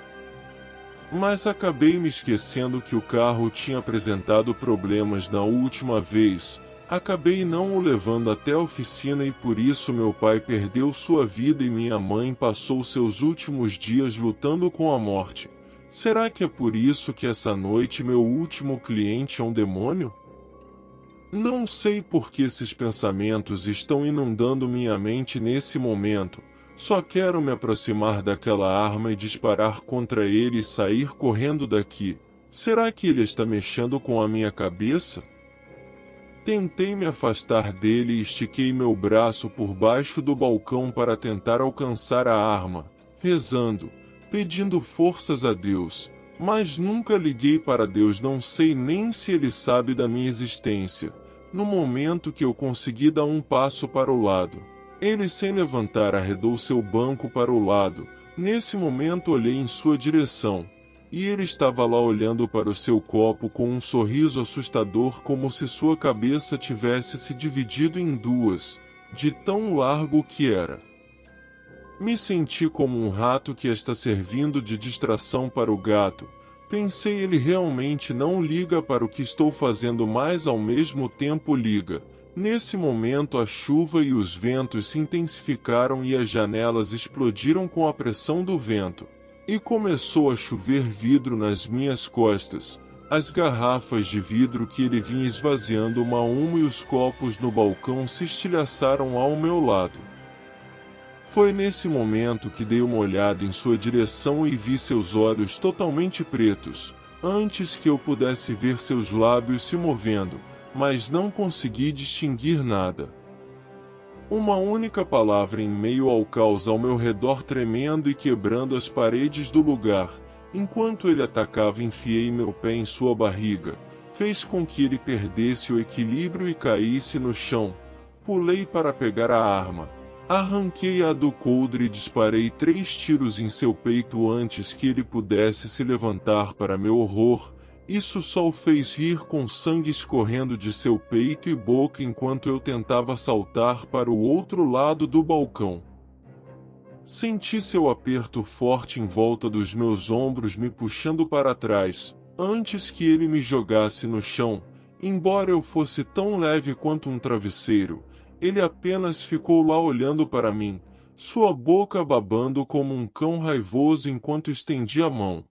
Mas acabei me esquecendo que o carro tinha apresentado problemas na última vez. Acabei não o levando até a oficina e por isso meu pai perdeu sua vida e minha mãe passou seus últimos dias lutando com a morte. Será que é por isso que essa noite meu último cliente é um demônio? Não sei por que esses pensamentos estão inundando minha mente nesse momento. Só quero me aproximar daquela arma e disparar contra ele e sair correndo daqui. Será que ele está mexendo com a minha cabeça? Tentei me afastar dele e estiquei meu braço por baixo do balcão para tentar alcançar a arma, rezando, pedindo forças a Deus, mas nunca liguei para Deus, não sei nem se ele sabe da minha existência. No momento que eu consegui dar um passo para o lado, ele sem levantar arredou seu banco para o lado. Nesse momento olhei em sua direção. E ele estava lá olhando para o seu copo com um sorriso assustador como se sua cabeça tivesse se dividido em duas, de tão largo que era. Me senti como um rato que está servindo de distração para o gato. Pensei, ele realmente não liga para o que estou fazendo, mas ao mesmo tempo liga. Nesse momento a chuva e os ventos se intensificaram e as janelas explodiram com a pressão do vento. E começou a chover vidro nas minhas costas, as garrafas de vidro que ele vinha esvaziando uma a uma e os copos no balcão se estilhaçaram ao meu lado. Foi nesse momento que dei uma olhada em sua direção e vi seus olhos totalmente pretos, antes que eu pudesse ver seus lábios se movendo, mas não consegui distinguir nada. Uma única palavra em meio ao caos ao meu redor tremendo e quebrando as paredes do lugar. Enquanto ele atacava, enfiei meu pé em sua barriga. Fez com que ele perdesse o equilíbrio e caísse no chão. Pulei para pegar a arma. Arranquei-a do coldre e disparei 3 tiros em seu peito antes que ele pudesse se levantar. Para meu horror, isso só o fez rir com sangue escorrendo de seu peito e boca enquanto eu tentava saltar para o outro lado do balcão. Senti seu aperto forte em volta dos meus ombros me puxando para trás, antes que ele me jogasse no chão. Embora eu fosse tão leve quanto um travesseiro, ele apenas ficou lá olhando para mim, sua boca babando como um cão raivoso enquanto estendia a mão.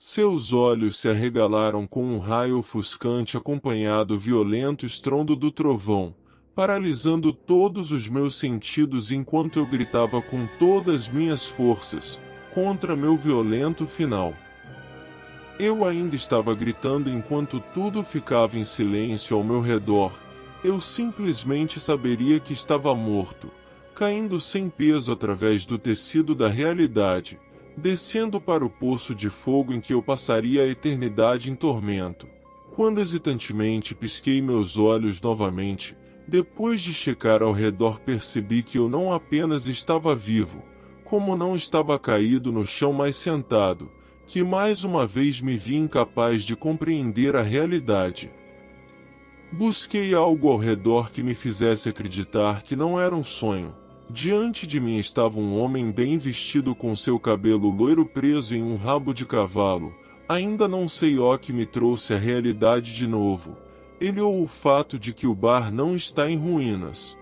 Seus olhos se arregalaram com um raio ofuscante acompanhado do violento estrondo do trovão, paralisando todos os meus sentidos enquanto eu gritava com todas minhas forças, contra meu violento final. Eu ainda estava gritando enquanto tudo ficava em silêncio ao meu redor. Eu simplesmente saberia que estava morto, caindo sem peso através do tecido da realidade, descendo para o poço de fogo em que eu passaria a eternidade em tormento. Quando hesitantemente pisquei meus olhos novamente, depois de checar ao redor percebi que eu não apenas estava vivo, como não estava caído no chão mas sentado, que mais uma vez me vi incapaz de compreender a realidade. Busquei algo ao redor que me fizesse acreditar que não era um sonho. Diante de mim estava um homem bem vestido com seu cabelo loiro preso em um rabo de cavalo. Ainda não sei o que me trouxe à realidade de novo. Ele ou o fato de que o bar não está em ruínas.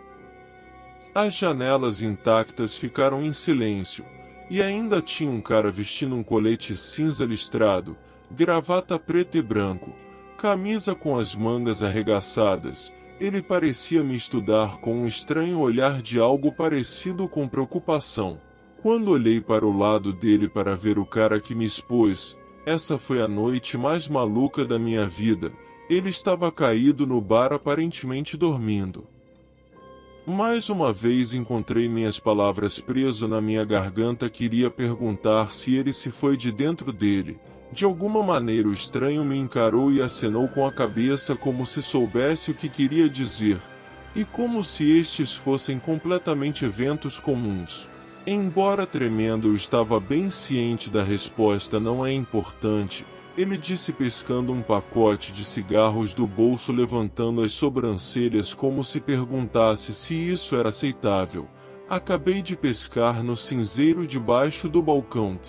As janelas intactas ficaram em silêncio, e ainda tinha um cara vestindo um colete cinza listrado, gravata preta e branco, camisa com as mangas arregaçadas. Ele parecia me estudar com um estranho olhar de algo parecido com preocupação. Quando olhei para o lado dele para ver o cara que me expôs, essa foi a noite mais maluca da minha vida. Ele estava caído no bar aparentemente dormindo. Mais uma vez encontrei minhas palavras preso na minha garganta. Queria perguntar se ele se foi de dentro dele. De alguma maneira o estranho me encarou e acenou com a cabeça como se soubesse o que queria dizer, e como se estes fossem completamente eventos comuns. Embora tremendo eu estava bem ciente da resposta. Não é importante, ele disse pescando um pacote de cigarros do bolso, levantando as sobrancelhas como se perguntasse se isso era aceitável. Acabei de pescar no cinzeiro debaixo do balcão.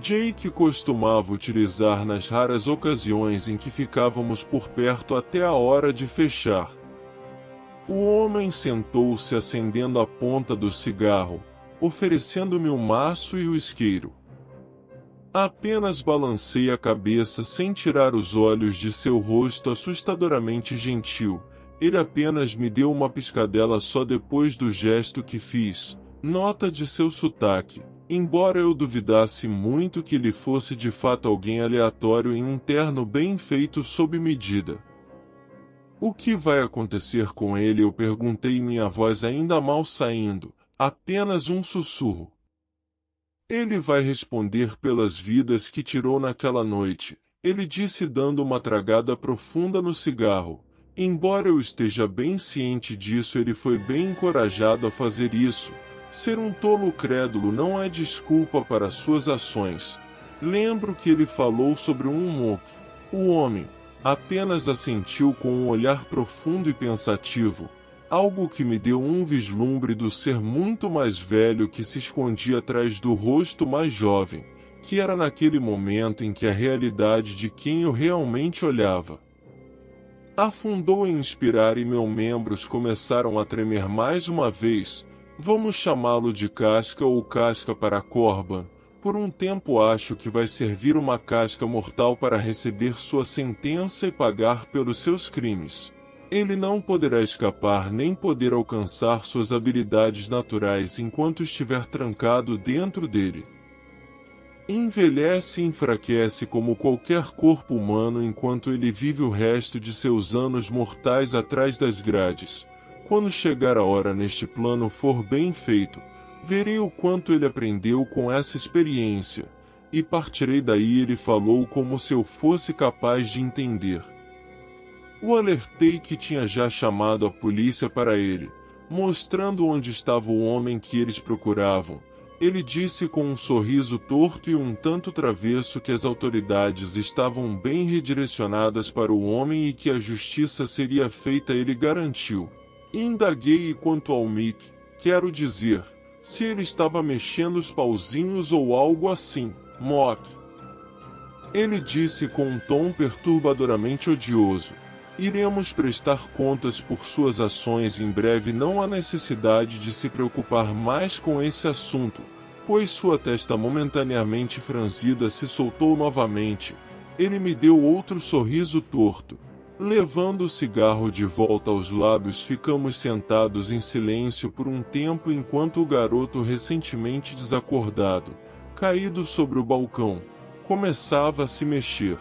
Jake costumava utilizar nas raras ocasiões em que ficávamos por perto até a hora de fechar. O homem sentou-se acendendo a ponta do cigarro, oferecendo-me o maço e o isqueiro. Apenas balancei a cabeça sem tirar os olhos de seu rosto assustadoramente gentil. Ele apenas me deu uma piscadela só depois do gesto que fiz, nota de seu sotaque, embora eu duvidasse muito que ele fosse de fato alguém aleatório em um terno bem feito sob medida. O que vai acontecer com ele? Eu perguntei, minha voz ainda mal saindo, apenas um sussurro. Ele vai responder pelas vidas que tirou naquela noite, ele disse dando uma tragada profunda no cigarro. Embora eu esteja bem ciente disso, ele foi bem encorajado a fazer isso. Ser um tolo crédulo não é desculpa para suas ações. Lembro que ele falou sobre um moque. O homem apenas assentiu com um olhar profundo e pensativo, algo que me deu um vislumbre do ser muito mais velho que se escondia atrás do rosto mais jovem, que era naquele momento em que a realidade de quem eu realmente olhava afundou em inspirar e meus membros começaram a tremer mais uma vez. Vamos chamá-lo de casca ou casca para Corban. Por um tempo acho que vai servir uma casca mortal para receber sua sentença e pagar pelos seus crimes. Ele não poderá escapar nem poder alcançar suas habilidades naturais enquanto estiver trancado dentro dele. Envelhece e enfraquece como qualquer corpo humano enquanto ele vive o resto de seus anos mortais atrás das grades. Quando chegar a hora neste plano for bem feito, verei o quanto ele aprendeu com essa experiência, e partirei daí. Ele falou como se eu fosse capaz de entender. O alertei que tinha já chamado a polícia para ele, mostrando onde estava o homem que eles procuravam. Ele disse com um sorriso torto e um tanto travesso que as autoridades estavam bem redirecionadas para o homem e que a justiça seria feita. Ele garantiu. Indaguei quanto ao Mick, quero dizer, se ele estava mexendo os pauzinhos ou algo assim, Mock. Ele disse com um tom perturbadoramente odioso. Iremos prestar contas por suas ações em breve. Não há necessidade de se preocupar mais com esse assunto, pois sua testa momentaneamente franzida se soltou novamente. Ele me deu outro sorriso torto. Levando o cigarro de volta aos lábios, ficamos sentados em silêncio por um tempo enquanto o garoto, recentemente desacordado, caído sobre o balcão, começava a se mexer.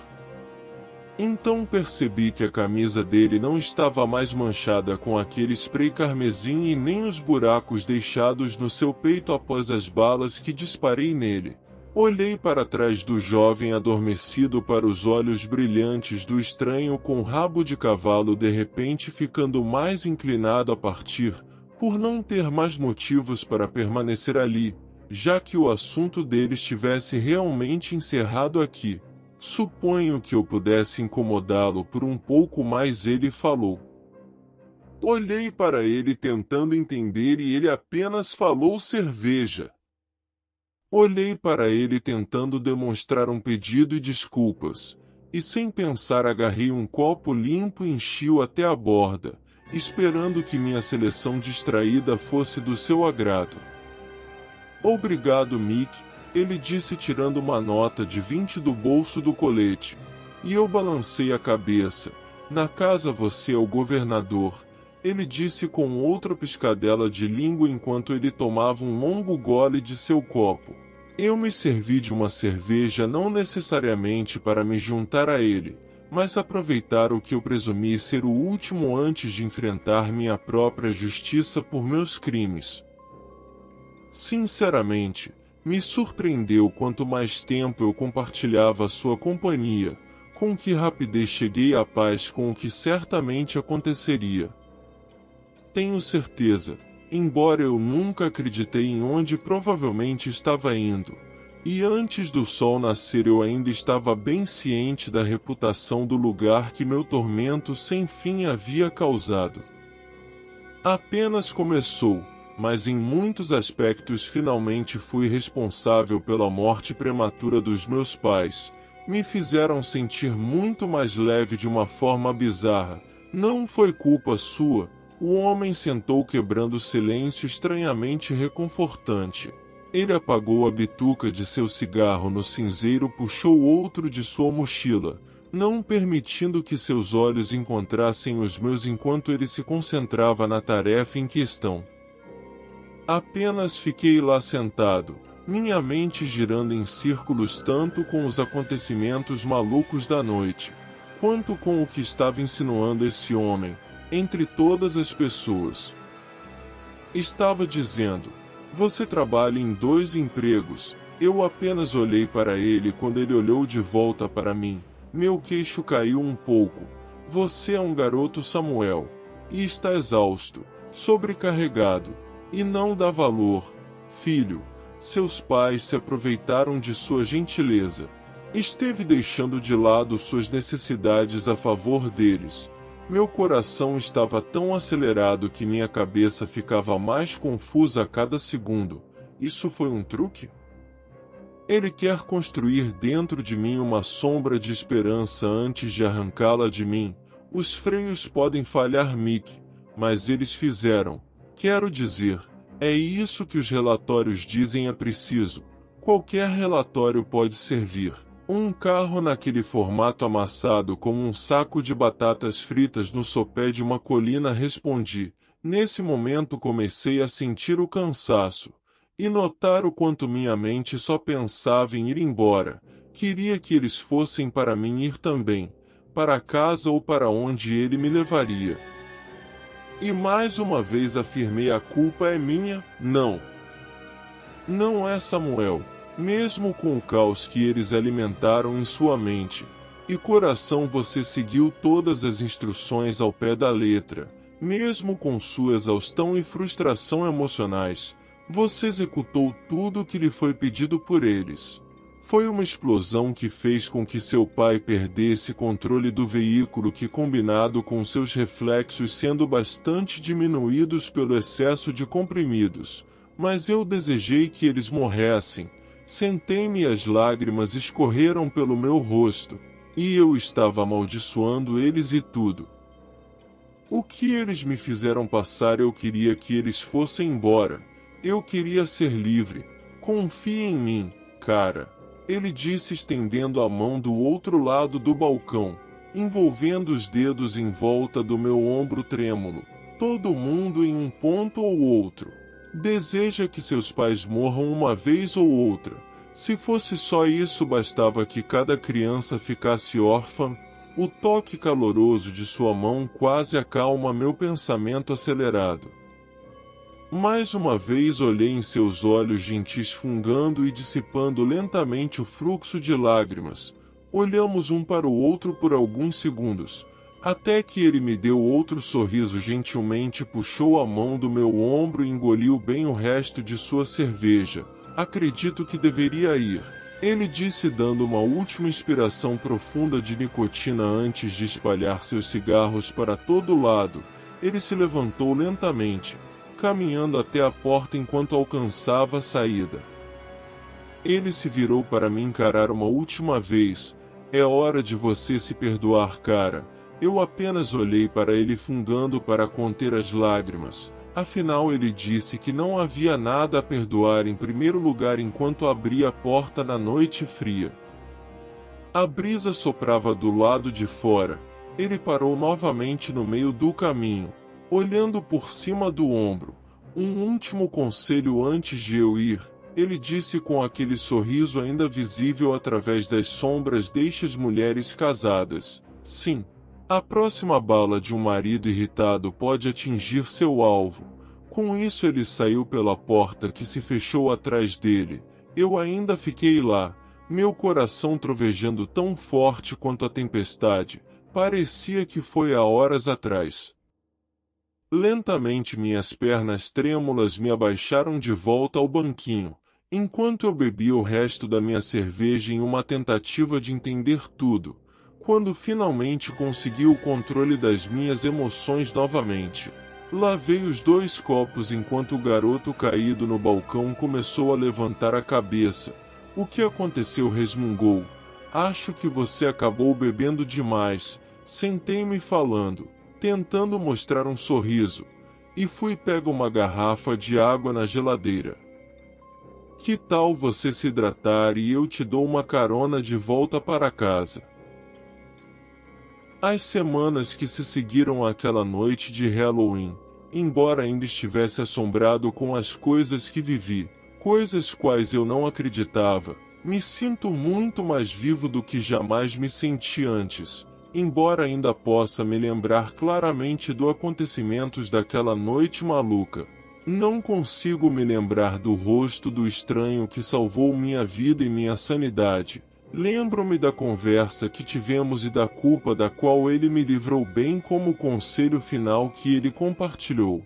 Então percebi que a camisa dele não estava mais manchada com aquele spray carmesim e nem os buracos deixados no seu peito após as balas que disparei nele. Olhei para trás do jovem adormecido para os olhos brilhantes do estranho com rabo de cavalo de repente ficando mais inclinado a partir, por não ter mais motivos para permanecer ali, já que o assunto dele estivesse realmente encerrado aqui. Suponho que eu pudesse incomodá-lo por um pouco mais, ele falou. Olhei para ele tentando entender e ele apenas falou cerveja. Olhei para ele tentando demonstrar um pedido e desculpas, e sem pensar agarrei um copo limpo e enchi-o até a borda, esperando que minha seleção distraída fosse do seu agrado. Obrigado, Mick. Ele disse tirando uma nota de 20 do bolso do colete. E eu balancei a cabeça. Na casa você é o governador. Ele disse com outra piscadela de língua enquanto ele tomava um longo gole de seu copo. Eu me servi de uma cerveja não necessariamente para me juntar a ele, mas aproveitar o que eu presumi ser o último antes de enfrentar minha própria justiça por meus crimes. Sinceramente, me surpreendeu quanto mais tempo eu compartilhava sua companhia, com que rapidez cheguei à paz com o que certamente aconteceria. Tenho certeza, embora eu nunca acreditei em onde provavelmente estava indo, e antes do sol nascer eu ainda estava bem ciente da reputação do lugar que meu tormento sem fim havia causado. Apenas começou. mas em muitos aspectos finalmente fui responsável pela morte prematura dos meus pais. Me fizeram sentir muito mais leve de uma forma bizarra. Não foi culpa sua. O homem sentou quebrando o silêncio estranhamente reconfortante. Ele apagou a bituca de seu cigarro no cinzeiro, puxou outro de sua mochila, não permitindo que seus olhos encontrassem os meus enquanto ele se concentrava na tarefa em questão. Apenas fiquei lá sentado, minha mente girando em círculos tanto com os acontecimentos malucos da noite, quanto com o que estava insinuando esse homem, entre todas as pessoas. Estava dizendo: você trabalha em 2 empregos. Eu apenas olhei para ele quando ele olhou de volta para mim. Meu queixo caiu um pouco. Você é um garoto, Samuel, e está exausto, sobrecarregado, e não dá valor, filho. Seus pais se aproveitaram de sua gentileza. Esteve deixando de lado suas necessidades a favor deles. Meu coração estava tão acelerado que minha cabeça ficava mais confusa a cada segundo. Isso foi um truque? Ele quer construir dentro de mim uma sombra de esperança antes de arrancá-la de mim. Os freios podem falhar, Mick, mas eles fizeram. Quero dizer, é isso que os relatórios dizem é preciso. Qualquer relatório pode servir. Um carro naquele formato amassado como um saco de batatas fritas no sopé de uma colina, respondi. Nesse momento comecei a sentir o cansaço e notar o quanto minha mente só pensava em ir embora. Queria que eles fossem para mim ir também, para casa ou para onde ele me levaria. E mais uma vez afirmei: a culpa é minha? Não. Não é, Samuel. Mesmo com o caos que eles alimentaram em sua mente e coração, você seguiu todas as instruções ao pé da letra. Mesmo com sua exaustão e frustração emocionais, você executou tudo o que lhe foi pedido por eles. Foi uma explosão que fez com que seu pai perdesse controle do veículo, que, combinado com seus reflexos sendo bastante diminuídos pelo excesso de comprimidos, mas eu desejei que eles morressem. Sentei-me e as lágrimas escorreram pelo meu rosto, e eu estava amaldiçoando eles e tudo. O que eles me fizeram passar. Eu queria que eles fossem embora. Eu queria ser livre. Confie em mim, cara. Ele disse, estendendo a mão do outro lado do balcão, envolvendo os dedos em volta do meu ombro trêmulo. Todo mundo em um ponto ou outro deseja que seus pais morram uma vez ou outra. Se fosse só isso, bastava que cada criança ficasse órfã. O toque caloroso de sua mão quase acalma meu pensamento acelerado. Mais uma vez olhei em seus olhos gentis, fungando e dissipando lentamente o fluxo de lágrimas. Olhamos um para o outro por alguns segundos, até que ele me deu outro sorriso, gentilmente puxou a mão do meu ombro e engoliu bem o resto de sua cerveja. Acredito que deveria ir, ele disse, dando uma última inspiração profunda de nicotina antes de espalhar seus cigarros para todo lado. Ele se levantou lentamente, caminhando até a porta enquanto alcançava a saída. Ele se virou para me encarar uma última vez. É hora de você se perdoar, cara. Eu apenas olhei para ele, fungando para conter as lágrimas. Afinal, ele disse que não havia nada a perdoar em primeiro lugar enquanto abria a porta na noite fria. A brisa soprava do lado de fora. Ele parou novamente no meio do caminho, olhando por cima do ombro. Um último conselho antes de eu ir, ele disse com aquele sorriso ainda visível através das sombras: deixe as mulheres casadas. Sim. A próxima bala de um marido irritado pode atingir seu alvo. Com isso ele saiu pela porta, que se fechou atrás dele. Eu ainda fiquei lá, meu coração trovejando tão forte quanto a tempestade. Parecia que foi há horas atrás. Lentamente minhas pernas trêmulas me abaixaram de volta ao banquinho, enquanto eu bebia o resto da minha cerveja em uma tentativa de entender tudo. Quando finalmente consegui o controle das minhas emoções novamente, Lavei os 2 copos enquanto o garoto caído no balcão começou a levantar a cabeça. O que aconteceu? Resmungou. Acho que você acabou bebendo demais. Sentei-me falando, tentando mostrar um sorriso. E fui pegar uma garrafa de água na geladeira. Que tal você se hidratar e eu te dou uma carona de volta para casa? As semanas que se seguiram àquela noite de Halloween, embora ainda estivesse assombrado com as coisas que vivi, coisas quais eu não acreditava, me sinto muito mais vivo do que jamais me senti antes, embora ainda possa me lembrar claramente dos acontecimentos daquela noite maluca. Não consigo me lembrar do rosto do estranho que salvou minha vida e minha sanidade. Lembro-me da conversa que tivemos e da culpa da qual ele me livrou, bem como o conselho final que ele compartilhou.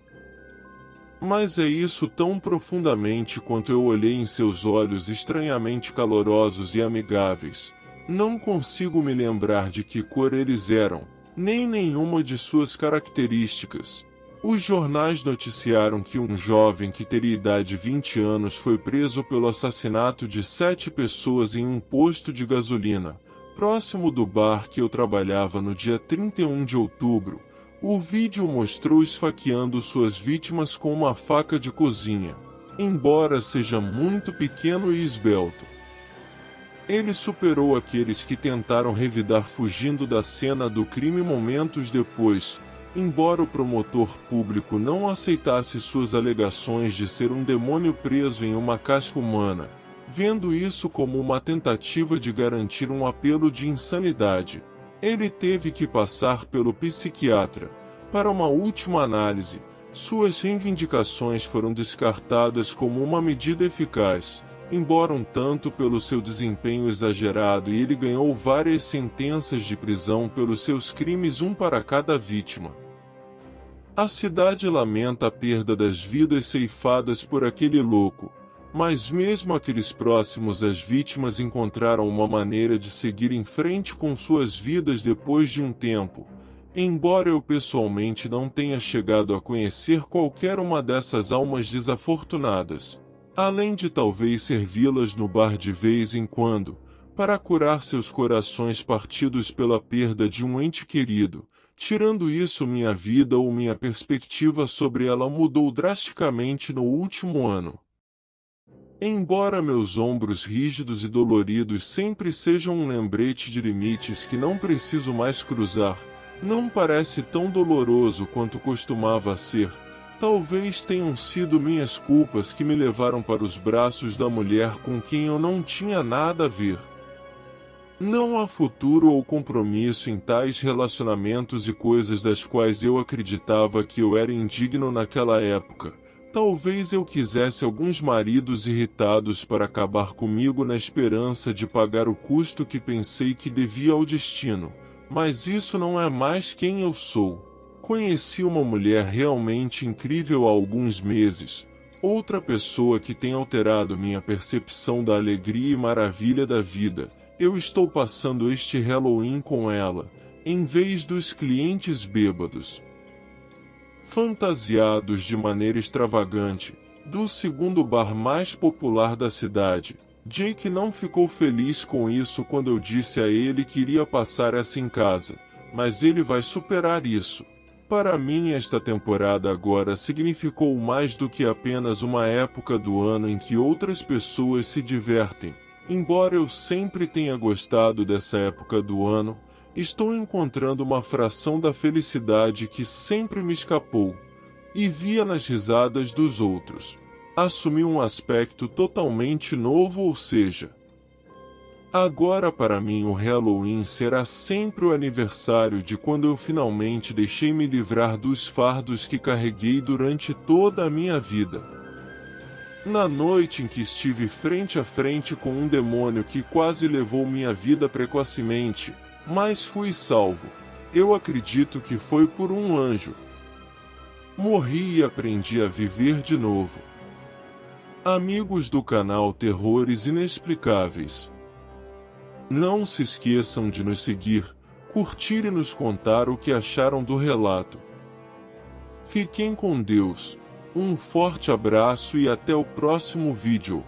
Mas é isso tão profundamente quanto eu olhei em seus olhos estranhamente calorosos e amigáveis. Não consigo me lembrar de que cor eles eram, nem nenhuma de suas características. Os jornais noticiaram que um jovem que teria idade de 20 anos foi preso pelo assassinato de 7 pessoas em um posto de gasolina, próximo do bar que eu trabalhava no dia 31 de outubro. O vídeo mostrou esfaqueando suas vítimas com uma faca de cozinha. Embora seja muito pequeno e esbelto, ele superou aqueles que tentaram revidar fugindo da cena do crime momentos depois. Embora o promotor público não aceitasse suas alegações de ser um demônio preso em uma casca humana, vendo isso como uma tentativa de garantir um apelo de insanidade, ele teve que passar pelo psiquiatra. Para uma última análise, suas reivindicações foram descartadas como uma medida eficaz, embora um tanto pelo seu desempenho exagerado, e ele ganhou várias sentenças de prisão pelos seus crimes, um para cada vítima. A cidade lamenta a perda das vidas ceifadas por aquele louco, mas mesmo aqueles próximos às vítimas encontraram uma maneira de seguir em frente com suas vidas depois de um tempo. Embora eu pessoalmente não tenha chegado a conhecer qualquer uma dessas almas desafortunadas, além de talvez servi-las no bar de vez em quando, para curar seus corações partidos pela perda de um ente querido. Tirando isso, minha vida ou minha perspectiva sobre ela mudou drasticamente no último ano. Embora meus ombros rígidos e doloridos sempre sejam um lembrete de limites que não preciso mais cruzar, não parece tão doloroso quanto costumava ser. Talvez tenham sido minhas culpas que me levaram para os braços da mulher com quem eu não tinha nada a ver. Não há futuro ou compromisso em tais relacionamentos e coisas das quais eu acreditava que eu era indigno naquela época. Talvez eu quisesse alguns maridos irritados para acabar comigo na esperança de pagar o custo que pensei que devia ao destino, mas isso não é mais quem eu sou. Conheci uma mulher realmente incrível há alguns meses, outra pessoa que tem alterado minha percepção da alegria e maravilha da vida. Eu estou passando este Halloween com ela, em vez dos clientes bêbados, fantasiados de maneira extravagante, do segundo bar mais popular da cidade. Jake não ficou feliz com isso quando eu disse a ele que iria passar essa em casa, mas ele vai superar isso. Para mim, esta temporada agora significou mais do que apenas uma época do ano em que outras pessoas se divertem. Embora eu sempre tenha gostado dessa época do ano, estou encontrando uma fração da felicidade que sempre me escapou, e via nas risadas dos outros. Assumi um aspecto totalmente novo, ou seja, agora para mim o Halloween será sempre o aniversário de quando eu finalmente deixei me livrar dos fardos que carreguei durante toda a minha vida. Na noite em que estive frente a frente com um demônio que quase levou minha vida precocemente, mas fui salvo. Eu acredito que foi por um anjo. Morri e aprendi a viver de novo. Amigos do canal Terrores Inexplicáveis, não se esqueçam de nos seguir, curtir e nos contar o que acharam do relato. Fiquem com Deus. Um forte abraço e até o próximo vídeo.